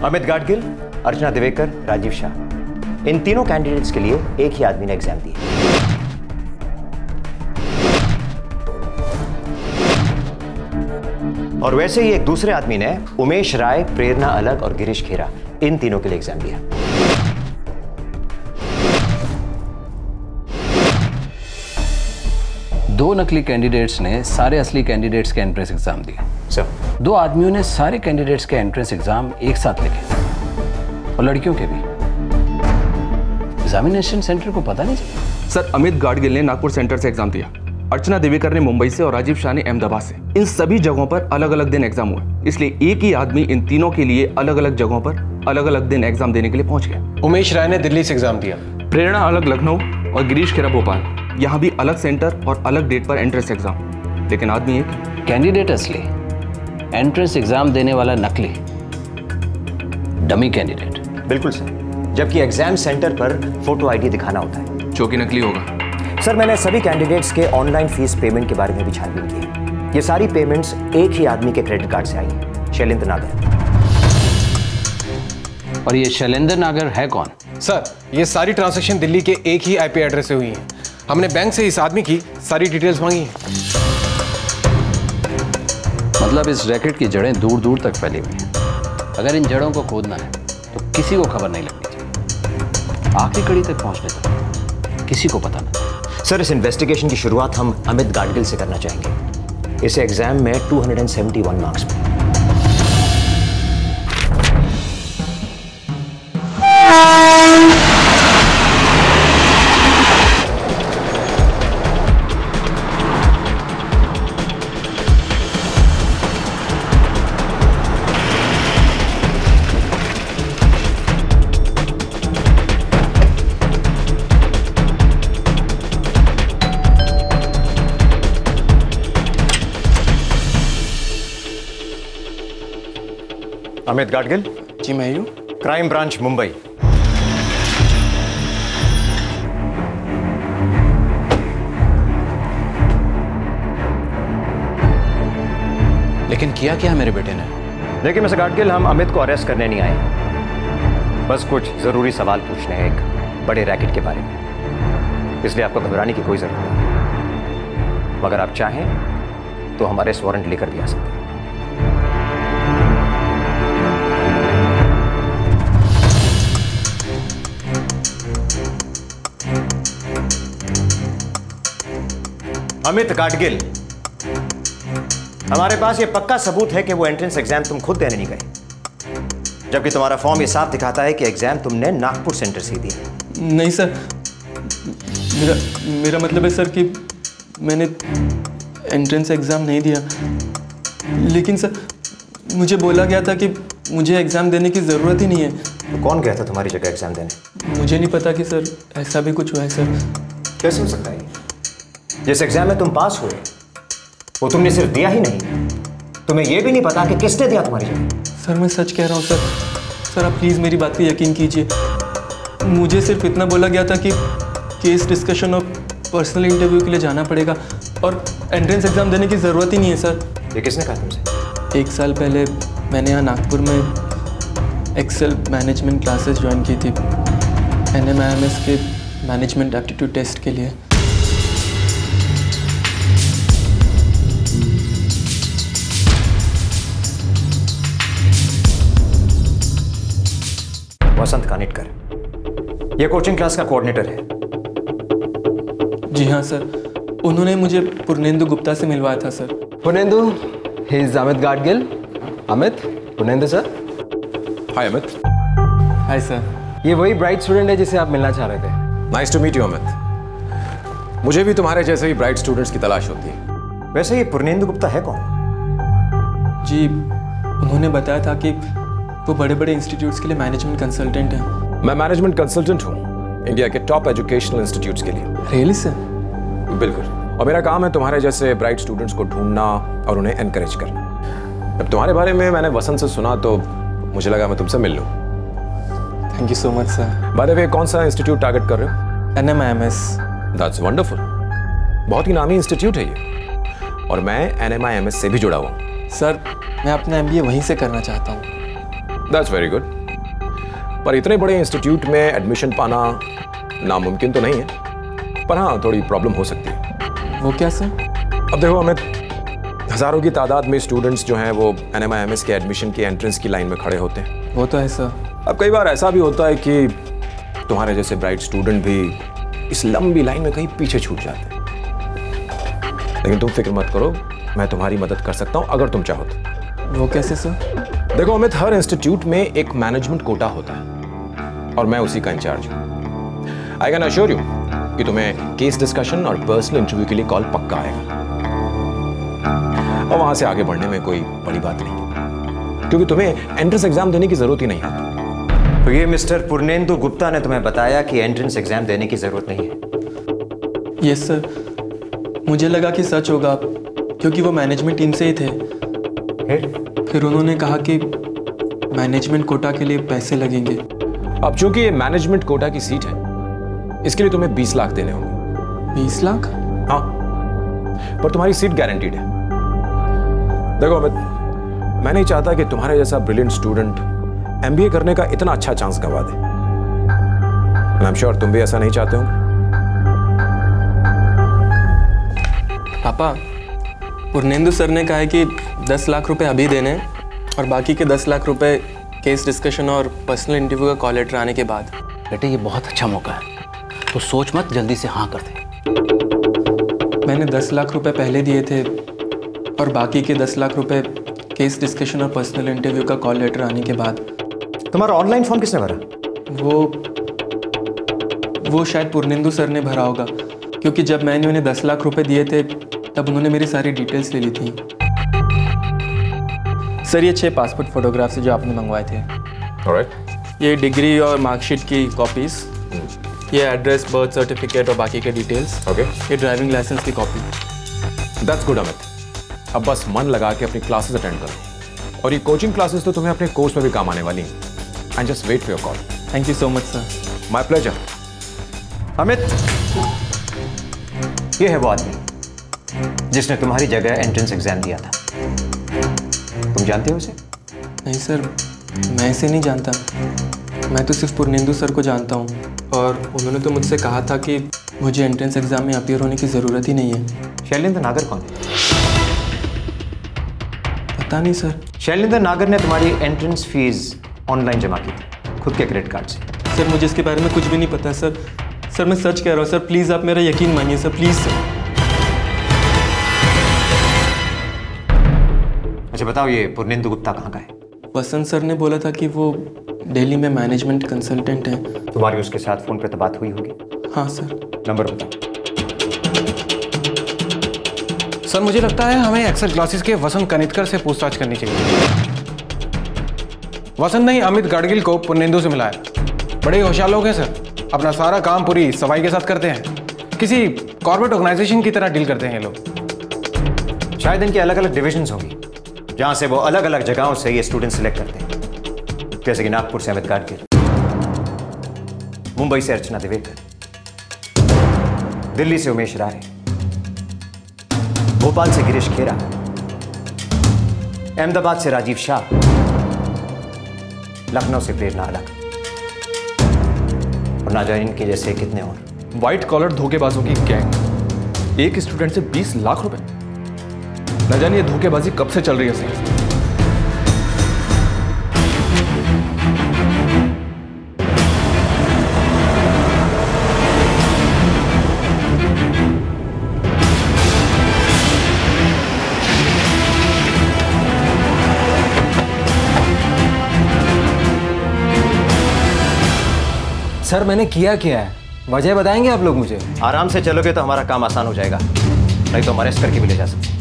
Amit Gadgil, Archana Divekar, Rajiv Shah, इन तीनों कैंडिडेट्स के लिए एक ही आदमी ने एग्जाम दिया। और वैसे ही एक दूसरे आदमी ने उमेश राय, प्रेरणा अलग और गिरीश खेरा, इन तीनों के लिए एग्जाम दिया। दो नकली कैंडिडेट्स ने सारे असली कैंडिडेट्स के एंट्रेंस एग्जाम दिए। सर, 2 आदमियों ने सारे कैंडिडेट्स के एंट्रेंस एग्जाम एक साथ लिखे और लड़कियों के भी। एग्जामिनेशन सेंटर को पता नहीं चला। सर, अमित गाडगिल ने नागपुर सेंटर से एग्जाम दिया, अर्चना देवेकर ने मुंबई से और राजीव शाह ने अहमदाबाद से। इन सभी जगहों पर अलग अलग दिन एग्जाम हुए, इसलिए एक ही आदमी इन तीनों के लिए अलग अलग जगहों पर अलग अलग दिन एग्जाम देने के लिए पहुंच गया। उमेश राय ने दिल्ली से एग्जाम दिया, प्रेरणा अलग लखनऊ और गिरीश खेरा भोपाल, यहाँ भी अलग सेंटर और अलग डेट पर एंट्रेंस एग्जाम, लेकिन आदमी एक। कैंडिडेट असली, एंट्रेंस एग्जाम देने वाला नकली, डमी कैंडिडेट। बिल्कुल सर, जबकि एग्जाम सेंटर पर फोटो आईडी दिखाना होता है, जो कि नकली होगा। सर, मैंने सभी कैंडिडेट्स के ऑनलाइन फीस पेमेंट के बारे में भी छानबीन की। ये सारी पेमेंट्स एक ही आदमी के क्रेडिट कार्ड से आई है, शैलेंद्र नागर। और ये शैलेंद्र नागर है कौन? सर, ये सारी ट्रांजैक्शन दिल्ली के एक ही आईपी एड्रेस से हुई हैं। हमने बैंक से इस आदमी की सारी डिटेल्स मांगी हैं। मतलब इस रैकेट की जड़ें दूर दूर तक फैली हुई हैं। अगर इन जड़ों को खोदना है तो किसी को खबर नहीं लगनी चाहिए, आखिरी कड़ी तक पहुंचने तक किसी को पता नहीं। सर, इस इन्वेस्टिगेशन की शुरुआत हम अमित गाडगिल से करना चाहेंगे। इस एग्जाम में 271 मार्क्स पे। अमित गाडगिल। जी मैं ही हूँ। Crime branch Mumbai. लेकिन किया क्या मेरे बेटे ने? देखिए मिस्टर गाडगिल, हम अमित को अरेस्ट करने नहीं आए, बस कुछ जरूरी सवाल पूछने हैं एक बड़े रैकेट के बारे में, इसलिए आपको घबराने की कोई जरूरत नहीं। मगर आप चाहें तो हम अरेस्ट वारंट लेकर भी आ सकते हैं। अमित गाडगिल, हमारे पास ये पक्का सबूत है कि वो एंट्रेंस एग्जाम तुम खुद देने नहीं गए, जबकि तुम्हारा फॉर्म ये साफ दिखाता है कि एग्जाम तुमने नागपुर सेंटर से दिया। नहीं सर, मेरा मतलब है सर कि मैंने एंट्रेंस एग्जाम नहीं दिया, लेकिन सर मुझे बोला गया था कि मुझे एग्जाम देने की ज़रूरत ही नहीं है। तो कौन गया था तुम्हारी जगह एग्जाम देने? मुझे नहीं पता कि सर ऐसा भी कुछ हुआ है सर। कैसे हो सकता है? जिस एग्जाम में तुम पास हुए वो तुमने सिर्फ दिया ही नहीं, तुम्हें यह भी नहीं पता कि किसने दिया तुम्हारी जगह। सर मैं सच कह रहा हूँ सर। सर आप प्लीज़ मेरी बात पे यकीन कीजिए। मुझे सिर्फ इतना बोला गया था कि केस डिस्कशन और पर्सनल इंटरव्यू के लिए जाना पड़ेगा और एंट्रेंस एग्जाम देने की ज़रूरत ही नहीं है सर। ये किसने कहा तुमसे? 1 साल पहले मैंने यहाँ नागपुर में एक्सेल मैनेजमेंट क्लासेस ज्वाइन की थी, NMIMS के मैनेजमेंट एप्टीट्यूड टेस्ट के लिए। वसंत कानिटकर, ये कोचिंग क्लास का कोऑर्डिनेटर है। जी हाँ सर, उन्होंने मुझे पूर्णेंदु गुप्ता से मिलवाया था sir. Purnendu, he is Amit Gadgil. Amit, Purnendu sir. Hi Amit. Hi sir. ये वही ब्राइट स्टूडेंट है जिसे आप मिलना चाह रहे थे। Nice to meet you Amit. मुझे भी तुम्हारे जैसे ही ब्राइट स्टूडेंट्स की तलाश होती है। वैसे ये पूर्णेंदु गुप्ता है कौन? जी, उन्होंने बताया था कि वो बड़े बड़े इंस्टीट्यूट्स के लिए मैनेजमेंट कंसल्टेंट हैं। मैं मैनेजमेंट कंसल्टेंट हूँ, इंडिया के टॉप एजुकेशनल इंस्टीट्यूट्स के लिए। Really sir? बिल्कुल। और मेरा काम है तुम्हारे जैसे ब्राइट स्टूडेंट्स को ढूंढना और उन्हें एनकरेज करना। अब तुम्हारे बारे में मैंने वसंत से सुना तो मुझे लगा मैं तुमसे मिल लूं। Thank you so much sir. By the way, कौन सा इंस्टीट्यूट टारगेट कर रहे हो? NMIMS। That's wonderful. बहुत ही नामी इंस्टीट्यूट है ये, और मैं NMIMS से भी जुड़ा हुआ हूँ। सर मैं अपना MBA वहीं से करना चाहता हूँ। That's very good. पर इतने बड़े इंस्टीट्यूट में एडमिशन पाना नामुमकिन तो नहीं है, पर हाँ थोड़ी प्रॉब्लम हो सकती है। वो क्या सर? अब देखो अमित, हजारों की तादाद में स्टूडेंट्स जो हैं वो NMIMS के एडमिशन की एंट्रेंस की लाइन में खड़े होते हैं। वो तो है सर। अब कई बार ऐसा भी होता है कि तुम्हारे जैसे ब्राइट स्टूडेंट भी इस लंबी लाइन में कहीं पीछे छूट जाते हैं, लेकिन तुम फिक्र मत करो, मैं तुम्हारी मदद कर सकता हूं अगर तुम चाहो तो। वो कैसे सर? देखो अमित, हर इंस्टीट्यूट में एक मैनेजमेंट कोटा होता है और मैं उसी का इंचार्ज हूं। आई कैन अश्योर यू कि तुम्हें केस डिस्कशन और पर्सनल इंटरव्यू के लिए कॉल पक्का आएगा, और वहां से आगे बढ़ने में कोई बड़ी बात नहीं, क्योंकि तुम्हें एंट्रेंस एग्जाम देने की जरूरत ही नहीं है। तो ये मिस्टर पुर्नेंदु गुप्ता ने तुम्हें बताया कि एंट्रेंस एग्जाम देने की जरूरत नहीं है? Yes sir. मुझे लगा कि सच होगा, क्योंकि वो मैनेजमेंट टीम से ही थे। फिर उन्होंने कहा कि मैनेजमेंट कोटा के लिए पैसे लगेंगे। अब चूंकि ये मैनेजमेंट कोटा की सीट है, इसके लिए तुम्हें 20 लाख देने होंगे। 20 लाख? हाँ, पर तुम्हारी सीट गारंटीड है। देखो अमित, मैं नहीं चाहता कि तुम्हारे जैसा ब्रिलियंट स्टूडेंट MBA करने का इतना अच्छा चांस गंवा दे। आई एम श्योर तुम भी ऐसा नहीं चाहते होंगे। पापा, पुर्नेंदु सर ने कहा है कि 10 लाख रुपए अभी देने और बाकी के 10 लाख रुपए केस डिस्कशन और पर्सनल इंटरव्यू का कॉल लेटर आने के बाद। बेटे ये बहुत अच्छा मौका है, तो सोच मत, जल्दी से हाँ कर दे। मैंने 10 लाख रुपए पहले दिए थे और बाकी के 10 लाख रुपए केस डिस्कशन और पर्सनल इंटरव्यू का कॉल लेटर आने के बाद। तुम्हारा ऑनलाइन फॉर्म किसने भरा? वो शायद पुर्नेंदु सर ने भरा होगा, क्योंकि जब मैंने उन्हें 10 लाख रुपए दिए थे तब उन्होंने मेरी सारी डिटेल्स ले ली थी। सर ये 6 पासपोर्ट फोटोग्राफ्स जो आपने मंगवाए थे। ऑलराइट। ये डिग्री और मार्कशीट की कॉपीज, ये एड्रेस, बर्थ सर्टिफिकेट और बाकी के डिटेल्स। ओके। ये ड्राइविंग लाइसेंस की कॉपी। That's good Amit. अब बस मन लगा के अपनी क्लासेस अटेंड करो, और ये कोचिंग क्लासेस तो तुम्हें अपने कोर्स में भी काम आने वाली हैं। And just wait for your call. Thank you so much sir. My pleasure. Amit, ये है वो आदमी जिसने तुम्हारी जगह एंट्रेंस एग्जाम दिया था। तुम जानते हो उसे? नहीं सर, मैं इसे नहीं जानता। मैं तो सिर्फ पुर्नेंदु सर को जानता हूँ, और उन्होंने तो मुझसे कहा था कि मुझे एंट्रेंस एग्जाम में अपीयर होने की ज़रूरत ही नहीं है। शैलेंद्र नागर कौन है? पता नहीं सर। शैलेंद्र नागर ने तुम्हारी एंट्रेंस फीस ऑनलाइन जमा की थी, खुद के क्रेडिट कार्ड से। सर मुझे इसके बारे में कुछ भी नहीं पता सर। सर मैं सच कह रहा हूँ सर, प्लीज़ आप मेरा यकीन मानिए सर, प्लीज़ सर। अच्छा बताओ, ये पुर्नेंदु गुप्ता कहाँ का है? वसंत सर ने बोला था कि वो दिल्ली में मैनेजमेंट कंसल्टेंट हैं। तुम्हारी उसके साथ फ़ोन पे तो बात हुई होगी? हाँ सर। नंबर बताओ। सर मुझे लगता है हमें एक्सेल क्लासेस के वसंत कनितकर से पूछताछ करनी चाहिए। वसंत नहीं, अमित गाडगिल को पुर्नेंदु से मिलाया। बड़े होशियार लोग हैं सर, अपना सारा काम पूरी सफाई के साथ करते हैं, किसी कॉर्पोरेट ऑर्गेनाइजेशन की तरह डील करते हैं ये लोग। शायद इनके अलग अलग डिविजन्स होंगी, जहां से वो अलग अलग जगहों से ये स्टूडेंट सिलेक्ट करते हैं, जैसे कि नागपुर से अमित गाडगिल, मुंबई से अर्चना दिवेकर, दिल्ली से उमेश राय, भोपाल से गिरीश खेरा, अहमदाबाद से राजीव शाह, लखनऊ से प्रेरणा अलग, और ना जाने इनके जैसे कितने और। व्हाइट कॉलर धोखेबाजों की गैंग, एक स्टूडेंट से 20 लाख रुपए। न जाने ये धोखेबाजी कब से चल रही है सर। सर मैंने किया क्या है, वजह बताएंगे आप लोग मुझे? आराम से चलोगे तो हमारा काम आसान हो जाएगा, नहीं तो हम अरेस्ट करके भी ले जा सकते हैं।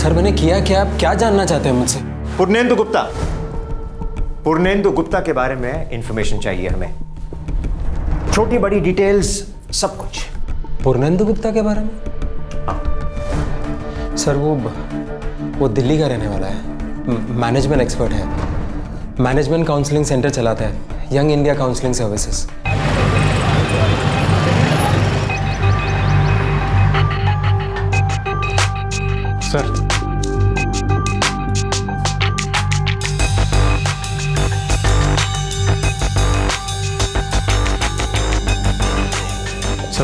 सर मैंने किया क्या? आप क्या जानना चाहते हैं मुझसे? पूर्णेंदु गुप्ता, पूर्णेंदु गुप्ता के बारे में इंफॉर्मेशन चाहिए हमें, छोटी बड़ी डिटेल्स, सब कुछ। पूर्णेंदु गुप्ता के बारे में? सर वो दिल्ली का रहने वाला है, मैनेजमेंट एक्सपर्ट है, मैनेजमेंट काउंसलिंग सेंटर चलाता है, young India counselling services. Sir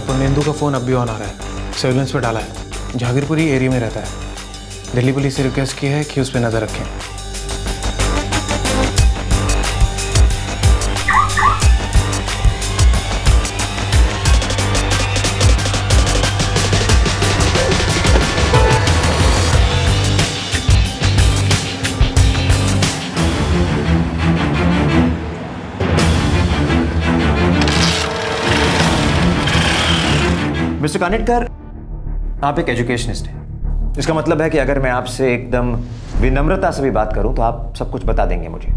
Purnendu का फोन अब भी ऑन आ रहा है, सर्विलेंस पे डाला है, जहांगीरपुरी एरिया में रहता है। दिल्ली पुलिस से रिक्वेस्ट की है कि उस पर नजर रखें। मिस्टर कानिटकर, आप एक एजुकेशनिस्ट हैं। इसका मतलब है कि अगर मैं आपसे एकदम विनम्रता से भी बात करूं तो आप सब कुछ बता देंगे मुझे।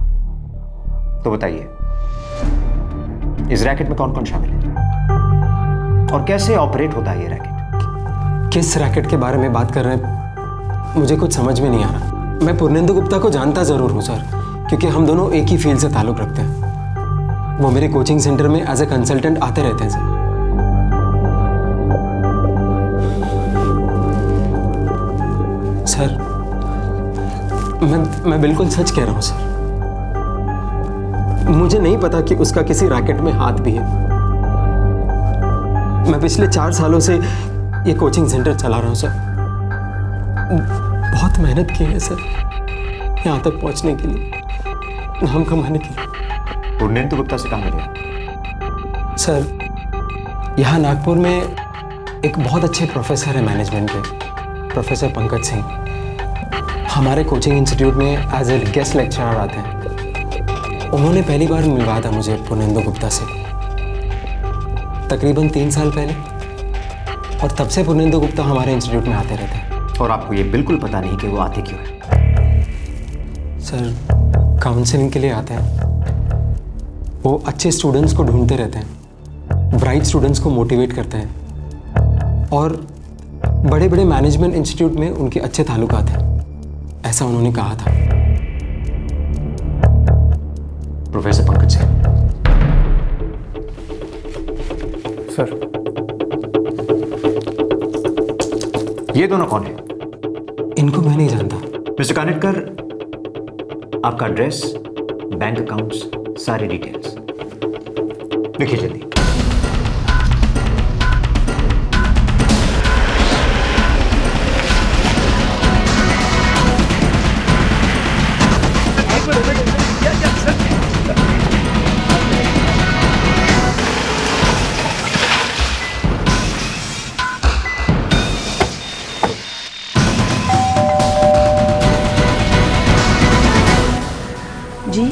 तो बताइए, इस रैकेट में कौन कौन शामिल है और कैसे ऑपरेट होता है ये रैकेट? किस रैकेट के बारे में बात कर रहे हैं मुझे कुछ समझ में नहीं आ रहा। मैं पूर्णेंदु गुप्ता को जानता जरूर हूँ सर, क्योंकि हम दोनों एक ही फील्ड से ताल्लुक रखते हैं। वो मेरे कोचिंग सेंटर में एज ए कंसल्टेंट आते रहते हैं सर। सर मैं बिल्कुल सच कह रहा हूं सर, मुझे नहीं पता कि उसका किसी रैकेट में हाथ भी है। मैं पिछले 4 सालों से ये कोचिंग सेंटर चला रहा हूं सर, बहुत मेहनत की है सर यहां तक पहुंचने के लिए, नाम कमाने के लिए। पूर्णेंदु गुप्ता से कहाँ मिले? सर यहाँ नागपुर में एक बहुत अच्छे प्रोफेसर है मैनेजमेंट के, प्रोफेसर पंकज सिंह, हमारे कोचिंग इंस्टीट्यूट में एज ए गेस्ट लेक्चरर आते हैं। उन्होंने पहली बार मिलवाया था मुझे पूर्णेंदु गुप्ता से तकरीबन 3 साल पहले, और तब से पूर्णेंदु गुप्ता हमारे इंस्टीट्यूट में आते रहते हैं। और आपको ये बिल्कुल पता नहीं कि वो आते क्यों है? सर काउंसलिंग के लिए आते हैं। वो अच्छे स्टूडेंट्स को ढूंढते रहते हैं, ब्राइट स्टूडेंट्स को मोटिवेट करते हैं, और बड़े बड़े मैनेजमेंट इंस्टीट्यूट में उनके अच्छे ताल्लुकात हैं, ऐसा उन्होंने कहा था। प्रोफेसर पंकज सिंह। सर ये दोनों कौन है? इनको मैं नहीं जानता। मिस्टर कानिटकर, आपका एड्रेस, बैंक अकाउंट्स, सारी डिटेल्स लिखिए जल्दी। जी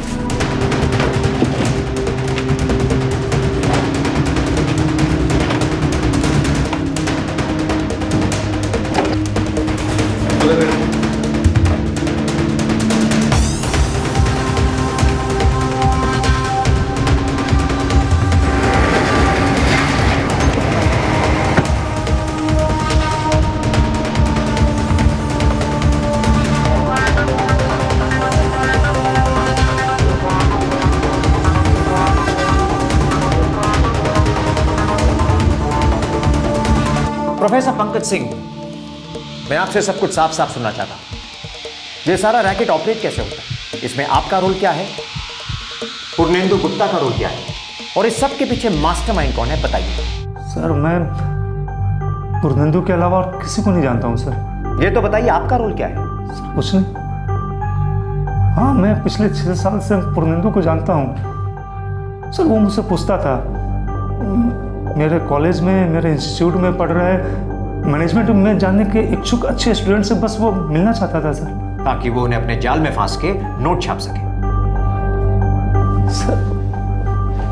प्रोफेसर पंकज सिंह, मैं आपसे सब कुछ साफ साफ सुनना चाहता हूं। ये सारा रैकेट ऑपरेट कैसे होता है? इसमें आपका रोल क्या है? पूर्णेंदु गुप्ता का रोल क्या है? और इस सब के पीछे मास्टरमाइंड कौन है, बताइए। सर मैं पूर्णेंदु के अलावा और किसी को नहीं जानता हूं सर। ये तो बताइए आपका रोल क्या है? सर कुछ नहीं। हाँ, मैं पिछले 6 साल से पूर्णेंदु को जानता हूं सर। वो मुझसे पूछता था, मेरे कॉलेज में, मेरे इंस्टीट्यूट में पढ़ रहे मैनेजमेंट में जानने के इच्छुक अच्छे स्टूडेंट से बस वो मिलना चाहता था सर, ताकि वो उन्हें अपने जाल में फांस के नोट छाप सके।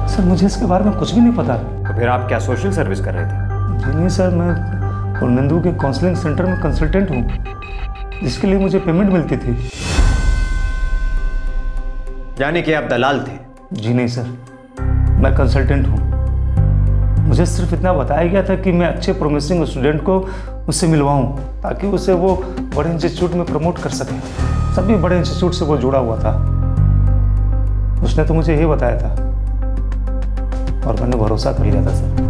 सर मुझे इसके बारे में कुछ भी नहीं पता। तो फिर आप क्या सोशल सर्विस कर रहे थे? जी नहीं सर, मैं पूर्णेंदु के काउंसलिंग सेंटर में कंसल्टेंट हूँ। जिसके लिए मुझे पेमेंट मिलती थी। यानी कि आप दलाल थे? जी नहीं सर, मैं कंसल्टेंट हूँ। मुझे सिर्फ इतना बताया गया था कि मैं अच्छे प्रोमिसिंग स्टूडेंट को उससे मिलवाऊँ ताकि उसे वो बड़े इंस्टीट्यूट में प्रमोट कर सके। सभी बड़े इंस्टीट्यूट से वो जुड़ा हुआ था। उसने तो मुझे यही बताया था और मैंने भरोसा कर लिया था सर।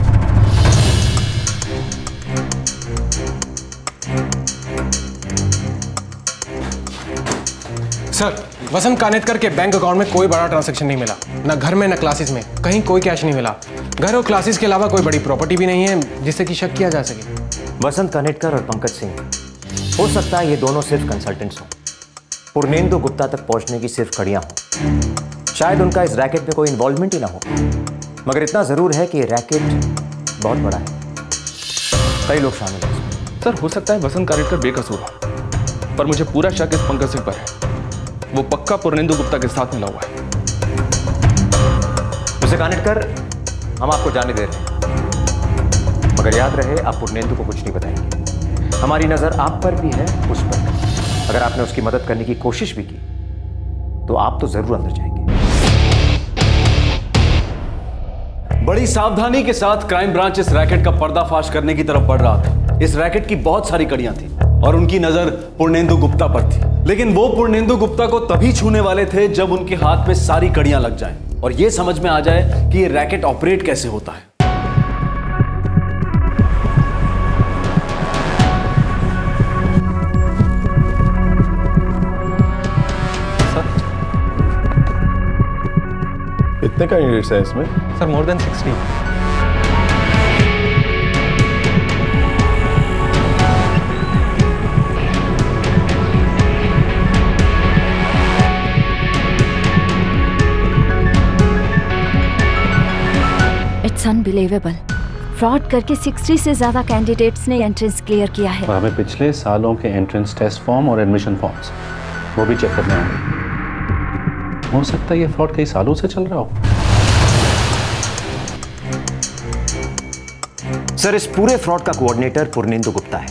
सर, वसंत कानेटकर के बैंक अकाउंट में कोई बड़ा ट्रांजैक्शन नहीं मिला, ना घर में ना क्लासेस में, कहीं कोई कैश नहीं मिला। घर और क्लासेस के अलावा कोई बड़ी प्रॉपर्टी भी नहीं है जिससे कि शक किया जा सके। वसंत कानेटकर और पंकज सिंह, हो सकता है ये दोनों सिर्फ कंसल्टेंट्स हों, पूर्णेंदु गुप्ता तक पहुंचने की सिर्फ कड़ियां हों। शायद उनका इस रैकेट में कोई इन्वॉल्वमेंट ही ना हो, मगर इतना जरूर है कि ये रैकेट बहुत बड़ा है, कई लोग शामिल हैं। सर, हो सकता है वसंत कानेटकर बेकसूर हो, पर मुझे पूरा शक इस पंकज सिंह पर है। वो पक्का पूर्णेंदु गुप्ता के साथ मिला हुआ है। मिस्टर कानेटकर, हम आपको जाने दे रहे हैं, मगर याद रहे आप पूर्णेंदु को कुछ नहीं बताएंगे। हमारी नजर आप पर भी है, उस पर भी। अगर आपने उसकी मदद करने की कोशिश भी की तो आप तो जरूर अंदर जाएंगे। बड़ी सावधानी के साथ क्राइम ब्रांच इस रैकेट का पर्दाफाश करने की तरफ बढ़ रहा था। इस रैकेट की बहुत सारी कड़ियां थी और उनकी नजर पूर्णेंदु गुप्ता पर थी, लेकिन वो पूर्णेंदु गुप्ता को तभी छूने वाले थे जब उनके हाथ में सारी कड़ियां लग जाएं और ये समझ में आ जाए कि ये रैकेट ऑपरेट कैसे होता है। कितने कैंडिडेट्स हैं इसमें? Sir, more than 60। It's unbelievable. Fraud करके 60 से ज्यादा कैंडिडेट्स ने एंट्रेंस क्लियर किया है। और हमें पिछले सालों के एंट्रेंस टेस्ट फॉर्म और एडमिशन फॉर्म्स वो भी चेक करने होंगे। हो सकता है ये फ्रॉड कई सालों से चल रहा हो। सर, इस पूरे फ्रॉड का कोऑर्डिनेटर पूर्णेंदु गुप्ता है।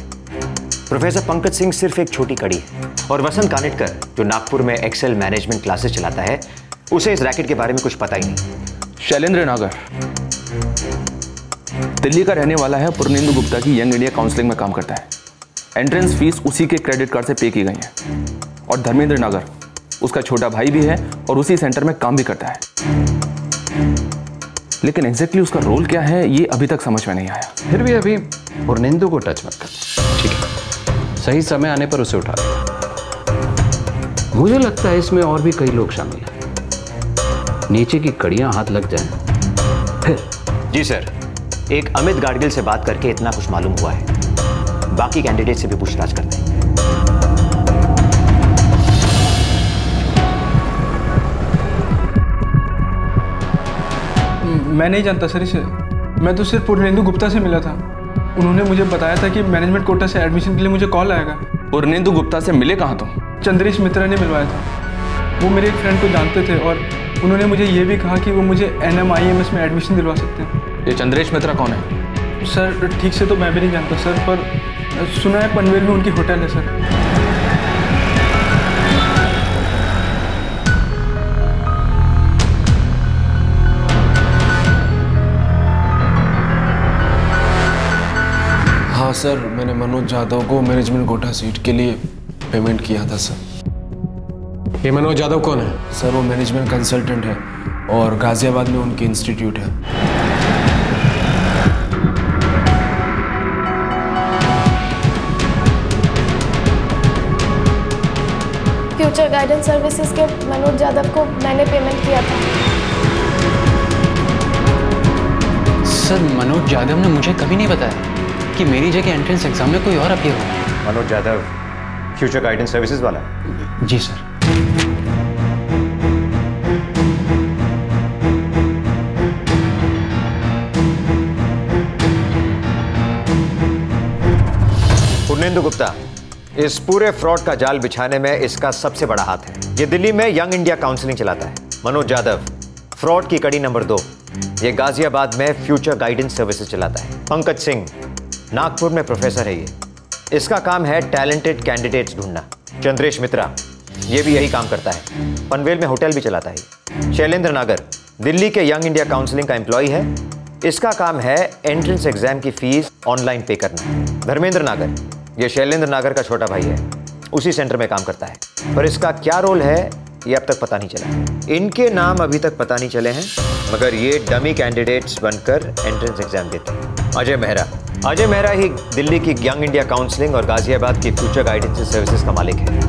प्रोफेसर पंकज सिंह सिर्फ एक छोटी कड़ी है और वसंत कानेटकर जो नागपुर में एक्सेल मैनेजमेंट क्लासेस चलाता है, उसे इस रैकेट के बारे में कुछ पता ही नहीं। शैलेंद्र नागर दिल्ली का रहने वाला है, पूर्णेंदु गुप्ता की यंग इंडिया काउंसलिंग में काम करता है। एंट्रेंस फीस उसी के क्रेडिट कार्ड से पे की गई है। और धर्मेंद्र नागर उसका छोटा भाई भी है और उसी सेंटर में काम भी करता है, लेकिन एग्जैक्टली उसका रोल क्या है ये अभी तक समझ में नहीं आया। फिर भी अभी पूर्णेंदु को टच मत कर, ठीक है? सही समय आने पर उसे उठा दे। मुझे लगता है इसमें और भी कई लोग शामिल हैं। नीचे की कड़ियां हाथ लग जाएं फिर। जी सर, एक अमित गाडगिल से बात करके इतना कुछ मालूम हुआ है। बाकी कैंडिडेट से भी पूछताछ करते हैं। मैं नहीं जानता सर इसे, मैं तो सिर्फ पूर्णेंदु गुप्ता से मिला था। उन्होंने मुझे बताया था कि मैनेजमेंट कोटा से एडमिशन के लिए मुझे कॉल आएगा। पूर्णेंदु गुप्ता से मिले कहाँ तुम? चंद्रेश मित्रा ने मिलवाया था। वो मेरे एक फ्रेंड को जानते थे और उन्होंने मुझे ये भी कहा कि वो मुझे NMIMS में एडमिशन दिलवा सकते हैं। ये चंद्रेश मित्रा कौन है? सर, ठीक से तो मैं भी नहीं जानता सर, पर सुना है पनवेल में उनकी होटल है सर। हाँ सर, मैंने मनोज यादव को मैनेजमेंट कोटा सीट के लिए पेमेंट किया था सर। ये मनोज यादव कौन है? सर, वो मैनेजमेंट कंसल्टेंट है और गाजियाबाद में उनकी इंस्टीट्यूट है। फ्यूचर गाइडेंस सर्विसेज के मनोज यादव को मैंने पेमेंट किया था। सर, मनोज यादव ने मुझे कभी नहीं बताया कि मेरी जगह एंट्रेंस एग्जाम में कोई और अपीयर हो। Manoj Yadav future guidance services वाला? जी सर। पूर्णेंदु गुप्ता इस पूरे फ्रॉड का जाल बिछाने में इसका सबसे बड़ा हाथ है। ये दिल्ली में यंग इंडिया काउंसलिंग चलाता है। मनोज यादव फ्रॉड की कड़ी नंबर 2, ये गाजियाबाद में फ्यूचर गाइडेंस सर्विसेज चलाता है। पंकज सिंह नागपुर में प्रोफेसर है। ये इसका काम है टैलेंटेड कैंडिडेट्स ढूंढना। चंद्रेश मित्रा ये भी यही काम करता है, पनवेल में होटल भी चलाता है। शैलेंद्र नागर दिल्ली के यंग इंडिया काउंसलिंग का एम्प्लॉय है, इसका काम है एंट्रेंस एग्जाम की फीस ऑनलाइन पे करना। धर्मेंद्र नागर ये शैलेंद्र नागर का छोटा भाई है, उसी सेंटर में काम करता है, पर इसका क्या रोल है ये अब तक पता नहीं चला। इनके नाम अभी तक पता नहीं चले हैं, मगर ये डमी कैंडिडेट्स बनकर एंट्रेंस एग्जाम देते हैं। अजय मेहरा ही दिल्ली की यंग इंडिया काउंसलिंग और गाजियाबाद की फ्यूचर गाइडेंस सर्विसेज का मालिक है।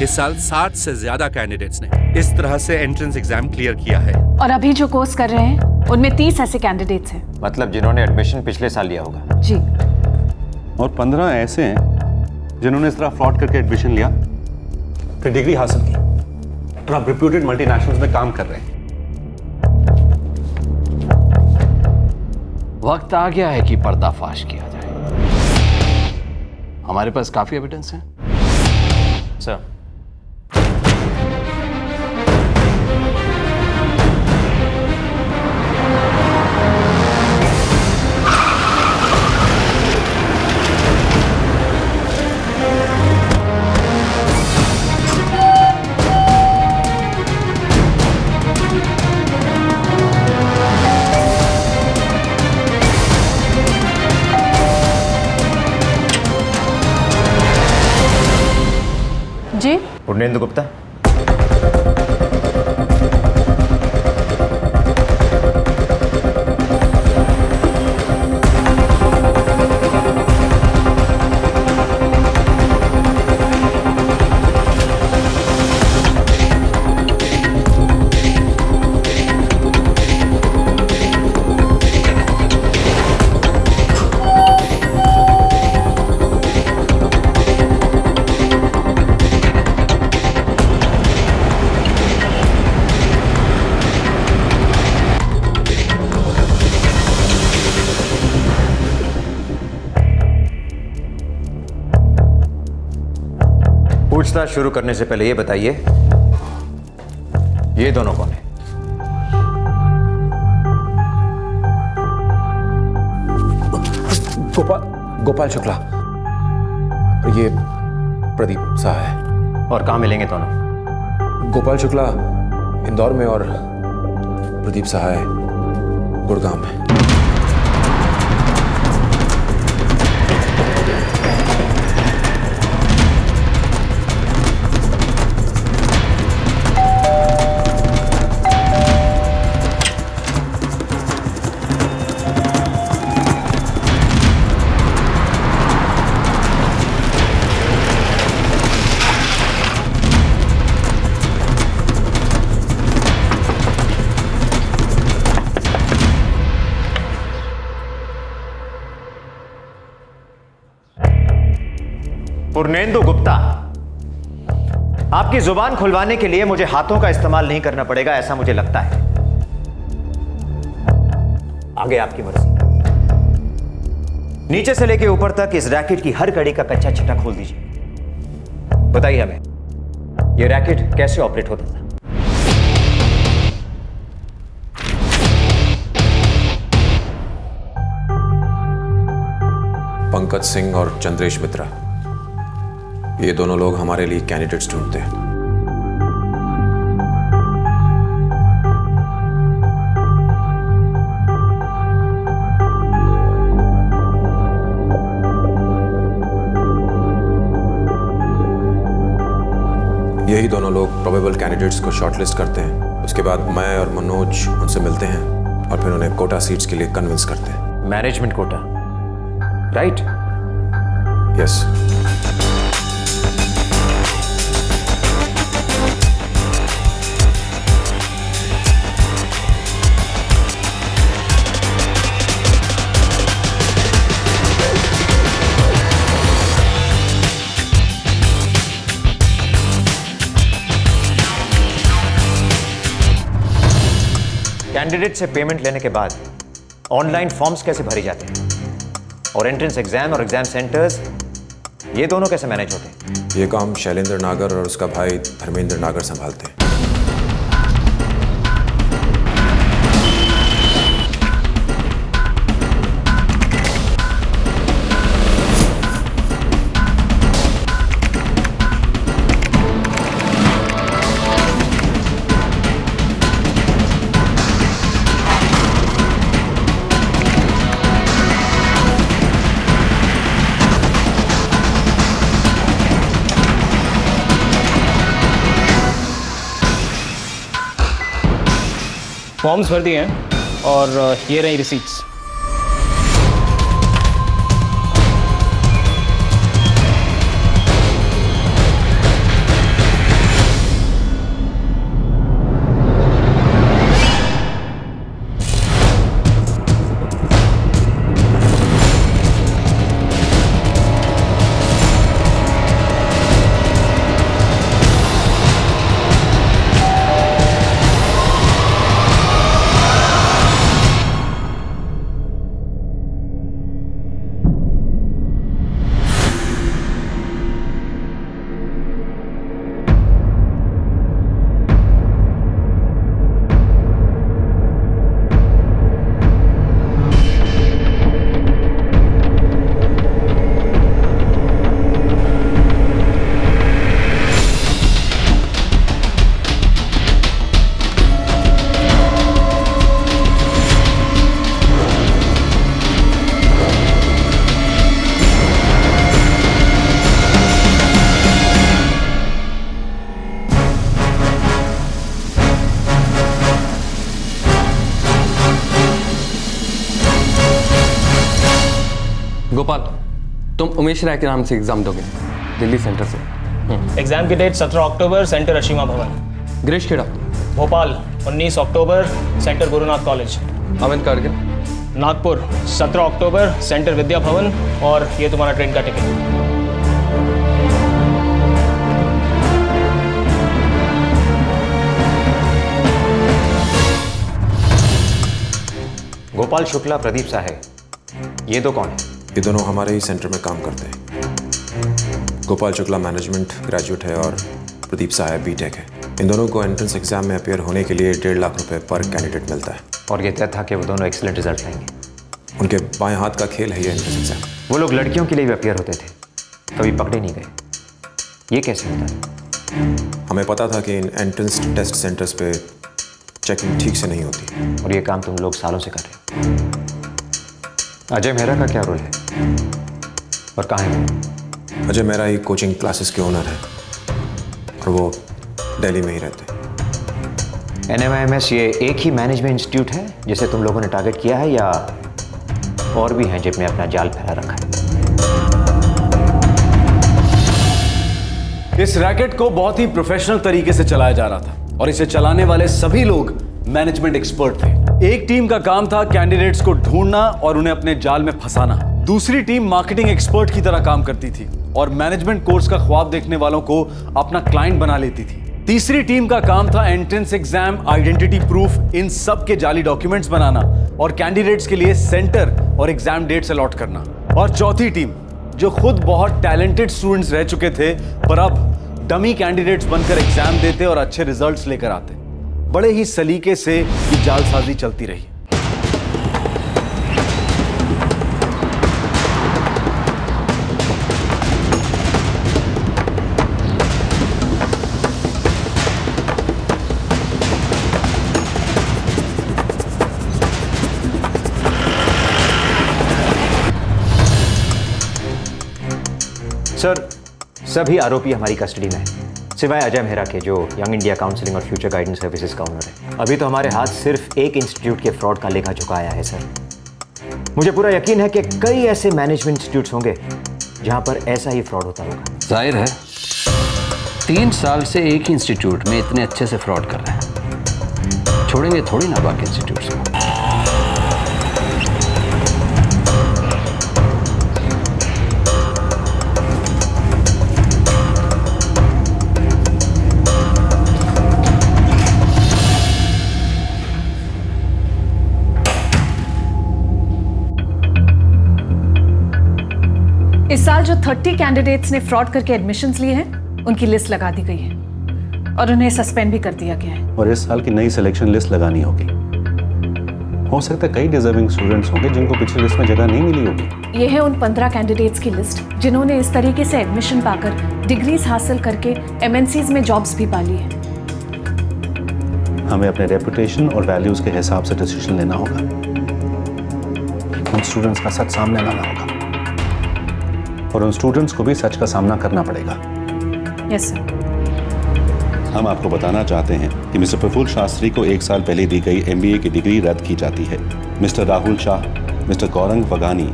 इस साल 60 से ज्यादा कैंडिडेट्स ने इस तरह से एंट्रेंस एग्जाम क्लियर किया है। और अभी जो कोर्स कर रहे हैं उनमें 30 ऐसे कैंडिडेट्स हैं। मतलब जिन्होंने एडमिशन पिछले साल लिया होगा। जी। और 15 ऐसे हैं जिन्होंने इस तरह फ्रॉड करके एडमिशन लिया, फिर डिग्री हासिल की और अब रिप्यूटेड मल्टीनेशनल्स में काम कर रहे हैं। वक्त आ गया है कि पर्दाफाश किया जाए। हमारे पास काफी एविडेंस है सर। जी पूर्णेंदु गुप्ता। पूछताछ शुरू करने से पहले ये बताइए, ये दोनों कौन है? गोपाल शुक्ला, ये प्रदीप शाह है। और कहाँ मिलेंगे दोनों? गोपाल शुक्ला इंदौर में और प्रदीप शाह है गुड़गांव में। पूर्णेंदु गुप्ता, आपकी जुबान खुलवाने के लिए मुझे हाथों का इस्तेमाल नहीं करना पड़ेगा, ऐसा मुझे लगता है। आगे आपकी मर्जी। नीचे से लेकर ऊपर तक इस रैकेट की हर कड़ी का कच्चा छिट्टा खोल दीजिए। बताइए हमें यह रैकेट कैसे ऑपरेट होता था? पंकज सिंह और चंद्रेश मित्रा, ये दोनों लोग हमारे लिए कैंडिडेट्स ढूंढते हैं। यही दोनों लोग प्रोबेबल कैंडिडेट्स को शॉर्टलिस्ट करते हैं। उसके बाद मैं और मनोज उनसे मिलते हैं और फिर उन्हें कोटा सीट्स के लिए कन्विंस करते हैं। Management quota, right? Yes. Candidate से पेमेंट लेने के बाद ऑनलाइन फॉर्म्स कैसे भरे जाते हैं, और एंट्रेंस एग्जाम और एग्जाम सेंटर्स ये दोनों कैसे मैनेज होते हैं? ये काम शैलेंद्र नागर और उसका भाई धर्मेंद्र नागर संभालते हैं। फॉर्म्स भर दिए हैं और ये रही रिसीट्स। गोपाल, तुम उमेश राय के नाम से एग्जाम दोगे दिल्ली सेंटर से। एग्जाम की डेट 17 अक्टूबर, सेंटर अशीमा भवन। गिरीश खेड़ा भोपाल 19 अक्टूबर, सेंटर गुरुनाथ कॉलेज। अमित कारगिल नागपुर 17 अक्टूबर, सेंटर विद्या भवन। और ये तुम्हारा ट्रेन का टिकट। गोपाल शुक्ला, प्रदीप साहे, ये दो कौन है? ये दोनों हमारे ही सेंटर में काम करते हैं। गोपाल शुक्ला मैनेजमेंट ग्रेजुएट है और प्रदीप साहे बीटेक है। इन दोनों को एंट्रेंस एग्जाम में अपेयर होने के लिए 1.5 लाख रुपए पर कैंडिडेट मिलता है। और ये तय था कि वो दोनों एक्सीलेंट रिजल्ट लाएंगे। उनके बाएं हाथ का खेल है ये एंट्रेंस एग्जाम। वो लोग लड़कियों के लिए भी अपेयर होते थे, कभी पकड़े नहीं गए। ये कैसे होता है? हमें पता था कि इन एंट्रेंस टेस्ट सेंटर्स पे चेकिंग ठीक से नहीं होती। और ये काम तुम लोग सालों से कर रहे हो। अजय मेहरा का क्या रोल है और कहाँ है वो? अजय मेहरा ही कोचिंग क्लासेस के ओनर है और वो दिल्ली में ही रहते हैं। NMIMS ये एक ही मैनेजमेंट इंस्टीट्यूट है जिसे तुम लोगों ने टारगेट किया है, या और भी हैं जिनमें अपना जाल फैला रखा है? इस रैकेट को बहुत ही प्रोफेशनल तरीके से चलाया जा रहा था और इसे चलाने वाले सभी लोग मैनेजमेंट एक्सपर्ट थे। एक टीम का काम था कैंडिडेट्स को ढूंढना और उन्हें अपने जाल में फंसाना। दूसरी टीम मार्केटिंग एक्सपर्ट की तरह काम करती थी और मैनेजमेंट कोर्स का ख्वाब देखने वालों को अपना क्लाइंट बना लेती थी। तीसरी टीम का काम था एंट्रेंस एग्जाम, आइडेंटिटी प्रूफ, इन सब के जाली डॉक्यूमेंट्स बनाना और कैंडिडेट्स के लिए सेंटर और एग्जाम डेट्स अलॉट करना। और चौथी टीम, जो खुद बहुत टैलेंटेड स्टूडेंट्स रह चुके थे पर अब डमी कैंडिडेट्स बनकर एग्जाम देते और अच्छे रिजल्ट्स लेकर आते। बड़े ही सलीके से ये जालसाजी चलती रही। सर, सभी आरोपी हमारी कस्टडी में हैं, सिवाय अजय मेहरा के, जो यंग इंडिया काउंसलिंग और फ्यूचर गाइडेंस सर्विसेज का ओनर है। अभी तो हमारे हाथ सिर्फ एक इंस्टीट्यूट के फ्रॉड का लेखा चुका आया है सर। मुझे पूरा यकीन है कि कई ऐसे मैनेजमेंट इंस्टीट्यूट्स होंगे जहां पर ऐसा ही फ्रॉड होता होगा। जाहिर है 3 साल से एक ही इंस्टीट्यूट में इतने अच्छे से फ्रॉड कर रहे हैं, छोड़ेंगे थोड़ी ना बाकी इंस्टीट्यूट्स को। इस साल जो 30 कैंडिडेट्स ने फ्रॉड करके एडमिशन्स लिए हैं, उनकी लिस्ट लगा दी गई है और उन्हें सस्पेंड भी कर दिया गया है। और इस साल की नई सिलेक्शन लिस्ट लगानी होगी। हो सकता है कई डिजर्विंग स्टूडेंट्स होंगे जिनको पिछली लिस्ट में जगह नहीं मिली होगी। ये है उन 15 कैंडिडेट्स की लिस्ट जिन्होंने इस तरीके से एडमिशन पाकर डिग्रीज हासिल करके MNCs में जॉब्स भी पाली है। हमें अपने रेपुटेशन और वैल्यूज के हिसाब से डिसीजन लेना होगा। उन स्टूडेंट्स का सच सामने लाना होगा और उन स्टूडेंट्स को भी सच का सामना करना पड़ेगा। Yes sir. हम आपको बताना चाहते हैं कि मिस्टर प्रफुल्ल शास्त्री को 1 साल पहले दी गई MBA की डिग्री रद्द की जाती है। Mister Rahul Shah, mister Gaurang Vagani,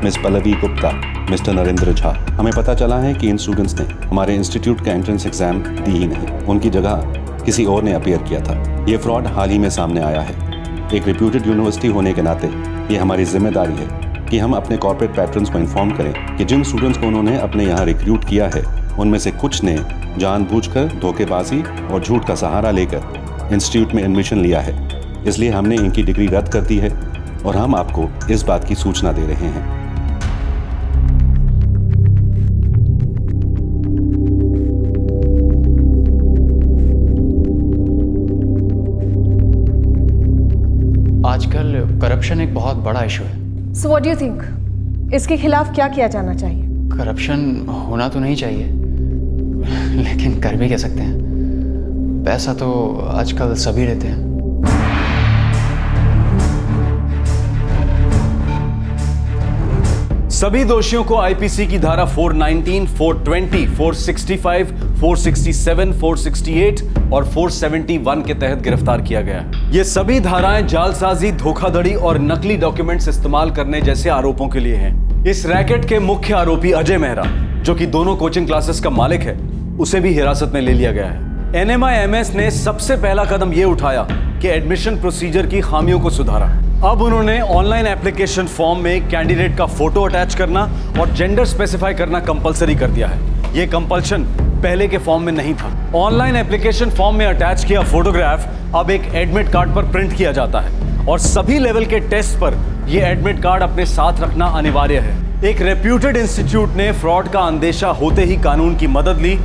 miss Pallavi Gupta, mister Narendra Jha, हमें पता चला है कि इन स्टूडेंट्स ने हमारे इंस्टीट्यूट का एंट्रेंस एग्जाम दी ही नहीं, उनकी जगह किसी और ने अपीयर किया था। ये फ्रॉड हाल ही में सामने आया है। एक रिप्यूटेड यूनिवर्सिटी होने के नाते ये हमारी जिम्मेदारी है कि हम अपने कॉर्पोरेट पैट्रन्स को इन्फॉर्म करें कि जिन स्टूडेंट्स को उन्होंने अपने यहाँ रिक्रूट किया है उनमें से कुछ ने जानबूझकर धोखेबाजी और झूठ का सहारा लेकर इंस्टीट्यूट में एडमिशन लिया है। इसलिए हमने इनकी डिग्री रद्द कर दी है और हम आपको इस बात की सूचना दे रहे हैं। आजकल करप्शन एक बहुत बड़ा इशू है। So what do you think? इसके खिलाफ क्या किया जाना चाहिए? करप्शन होना तो नहीं चाहिए, लेकिन कर भी कह सकते हैं। पैसा तो आजकल सभी लेते हैं। सभी दोषियों को आईपीसी की धारा 419, 420, 465, 467, 468 और 471 के तहत गिरफ्तार किया गया है। ये सभी धाराएं जालसाजी, धोखाधड़ी और नकली डॉक्यूमेंट्स इस्तेमाल करने जैसे आरोपों के लिए हैं। इस रैकेट के मुख्य आरोपी अजय मेहरा, जो कि दोनों कोचिंग क्लासेस का मालिक है, उसे भी हिरासत में ले लिया गया है। NMIMS ने सबसे पहला कदम यह उठाया कि एडमिशन प्रोसीजर की खामियों को सुधारा। अब उन्होंने ऑनलाइन एप्लीकेशन फॉर्म में कैंडिडेट का फोटो अटैच करना और जेंडर स्पेसिफाई करना कंपलसरी कर दिया है। यह कंपल्शन पहले के फॉर्म में नहीं था। ऑनलाइन एप्लीकेशन फॉर्म में अटैच किया फोटोग्राफ अब एक एडमिट कार्ड पर प्रिंट किया जाता है और सभी लेवल के टेस्ट पर यह एडमिट कार्ड अपने साथ रखना अनिवार्य है। एक रेप्यूटेड इंस्टीट्यूट ने फ्रॉड का अंदेशा होते ही कानून की मदद ली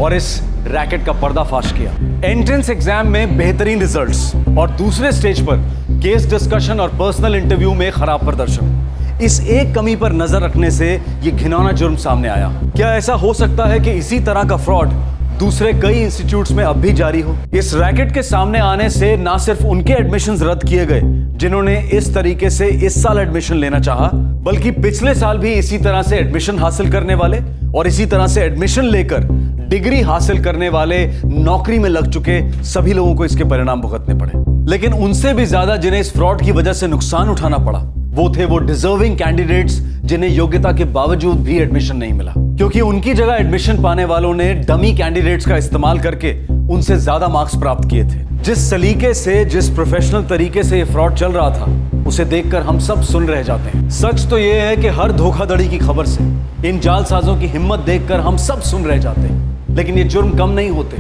और इस रैकेट का पर्दाफाश किया। एंट्रेंस एग्जाम में बेहतरीन रिजल्ट्स और दूसरे स्टेज पर केस डिस्कशन और पर्सनल इंटरव्यू में खराब प्रदर्शन, इस एक कमी पर नजर रखने से ये घिनौना जुर्म सामने आया। क्या ऐसा हो सकता है कि इसी तरह का फ्रॉड दूसरे कई इंस्टीट्यूट्स में अब भी जारी हो? इस रैकेट के सामने आने से ना सिर्फ उनके एडमिशंस रद्द किए गए जिन्होंने इस तरीके से इस साल एडमिशन लेना चाहा, बल्कि पिछले साल भी इसी तरह से एडमिशन हासिल करने वाले और इसी तरह से एडमिशन लेकर डिग्री हासिल करने वाले नौकरी में लग चुके सभी लोगों को इसके परिणाम भुगतने पड़े। लेकिन उनसे भी ज्यादा जिन्हें इस फ्रॉड की वजह से नुकसान उठाना पड़ा वो थे वो डिजर्विंग कैंडिडेट्स जिन्हें योग्यता के बावजूद भी एडमिशन नहीं मिला, क्योंकि उनकी जगह एडमिशन पाने वालों ने डमी कैंडिडेट्स का इस्तेमाल करके उनसे ज्यादा मार्क्स प्राप्त किए थे। जिस सलीके से, जिस प्रोफेशनल तरीके से ये फ्रॉड चल रहा था, उसे देखकर हम सब सुन रह जाते हैं। सच तो यह है कि हर धोखाधड़ी की खबर से इन जालसाजों की हिम्मत देखकर हम सब सुन रह जाते हैं, लेकिन ये जुर्म कम नहीं होते,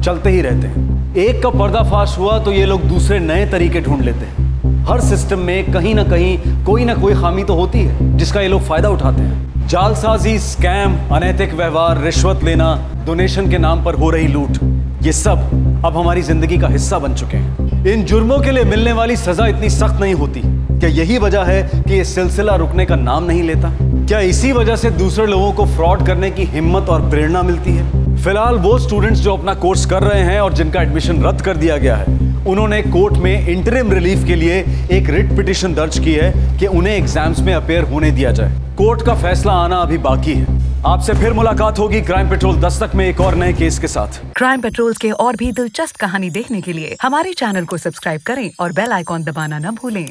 चलते ही रहते हैं। एक का पर्दाफाश हुआ तो ये लोग दूसरे नए तरीके ढूंढ लेते हैं। हर सिस्टम में कहीं ना कहीं कोई ना कोई खामी तो होती है जिसका ये लोग फायदा उठाते हैं। जालसाजी, स्कैम, अनैतिक व्यवहार, रिश्वत लेना, डोनेशन के नाम पर हो रही लूट, ये सब अब हमारी जिंदगी का हिस्सा बन चुके हैं। इन जुर्मों के लिए मिलने वाली सजा इतनी सख्त नहीं होती। क्या यही वजह है कि ये सिलसिला रुकने का नाम नहीं लेता? क्या इसी वजह से दूसरे लोगों को फ्रॉड करने की हिम्मत और प्रेरणा मिलती है? फिलहाल वो स्टूडेंट्स जो अपना कोर्स कर रहे हैं और जिनका एडमिशन रद्द कर दिया गया है, उन्होंने कोर्ट में इंटरिम रिलीफ के लिए एक रिट पिटीशन दर्ज की है कि उन्हें एग्जाम्स में अपेयर होने दिया जाए। कोर्ट का फैसला आना अभी बाकी है। आपसे फिर मुलाकात होगी क्राइम पेट्रोल दस्तक में एक और नए केस के साथ। क्राइम पेट्रोल के और भी दिलचस्प कहानी देखने के लिए हमारे चैनल को सब्सक्राइब करें और बेल आइकॉन दबाना न भूलें।